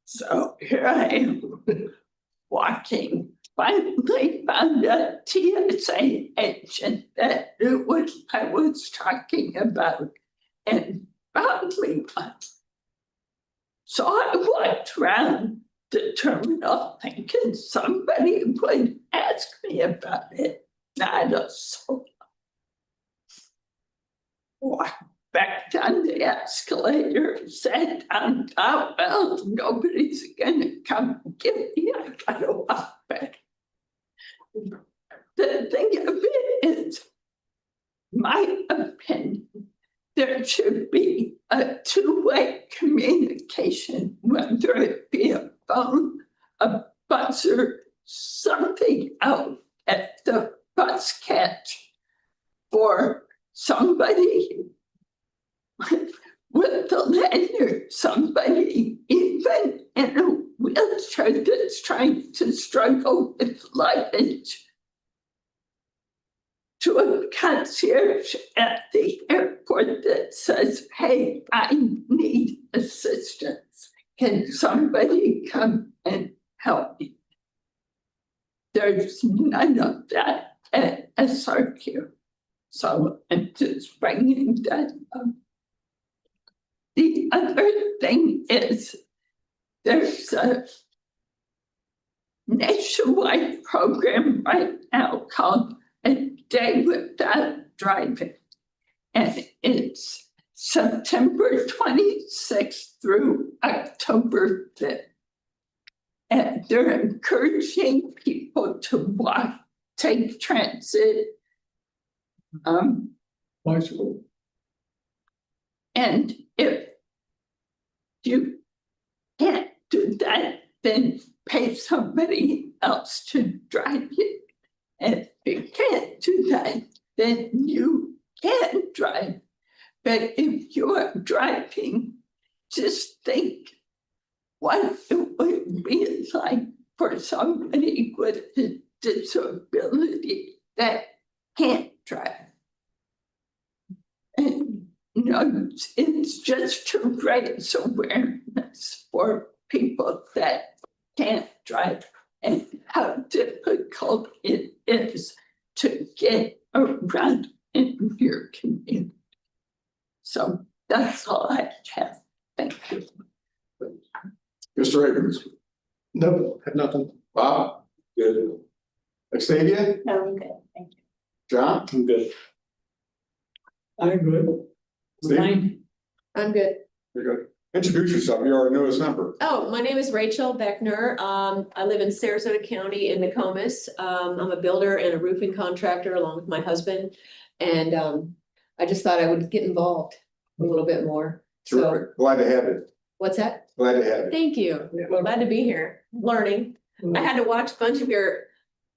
F: So here I am walking, finally found a TSA agent that knew what I was talking about and found me one. So I walked around the terminal thinking somebody would ask me about it. Not a soul. Walked back down the escalator, sat down, thought, well, nobody's gonna come get me. I gotta walk back. The thing of it is, my opinion, there should be a two-way communication, whether it be a phone, a buzzer, something out at the bus catch for somebody with the lanyard, somebody even in a wheelchair that's trying to struggle with luggage, to a concierge at the airport that says, hey, I need assistance. Can somebody come and help me? There's none of that at SRQ. So I'm just bringing that up. The other thing is there's a nationwide program right now called A Day Without Driving. And it's September 26th through October 5th. And they're encouraging people to walk, take transit,
D: bicycle.
F: And if you can't do that, then pay somebody else to drive you. And if you can't do that, then you can drive. But if you are driving, just think what it would be like for somebody with a disability that can't drive. And you know, it's just to raise awareness for people that can't drive and how difficult it is to get around in your community. So that's all I have. Thank you.
A: Mr. Akins?
D: No, have nothing.
A: Bob? Good. Xavier?
H: No, I'm good, thank you.
A: John?
G: I'm good.
D: I'm good.
A: Steve?
H: I'm good.
A: You're good. Introduce yourself. You're our newest member.
H: Oh, my name is Rachel Beckner. I live in Sarasota County in Nokomis. I'm a builder and a roofing contractor along with my husband. And I just thought I would get involved a little bit more. So,
A: Terrific. Glad to have it.
H: what's that?
A: Glad to have it.
H: Thank you. Glad to be here, learning. I had to watch a bunch of your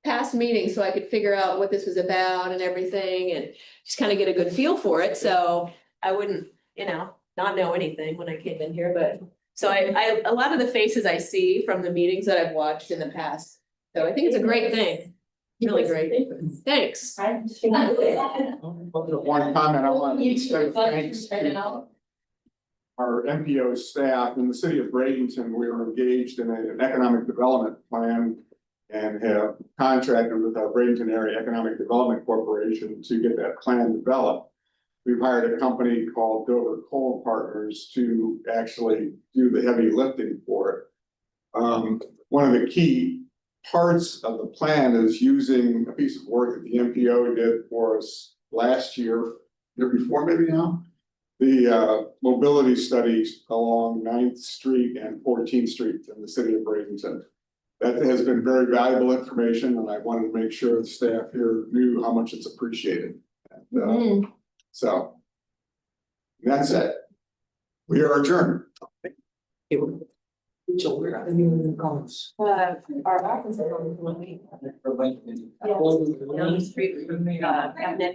H: past meetings so I could figure out what this was about and everything and just kind of get a good feel for it. So I wouldn't, not know anything when I came in here, but so I a lot of the faces I see from the meetings that I've watched in the past. So I think it's a great thing. Really great. Thanks.
A: One comment I want to say thanks to our MPO staff in the city of Bradenton. We were engaged in an economic development plan and have contracted with our Bradenton Area Economic Development Corporation to get that plan developed. We've hired a company called Dover Coal Partners to actually do the heavy lifting for it. One of the key parts of the plan is using a piece of work that the MPO did for us last year before maybe now, the mobility studies along 9th Street and 14th Street in the city of Bradenton. That has been very valuable information, and I wanted to make sure the staff here knew how much it's appreciated. And, so that's it. We are adjourned.
H: Our office is on one week. Down the street from me, and then.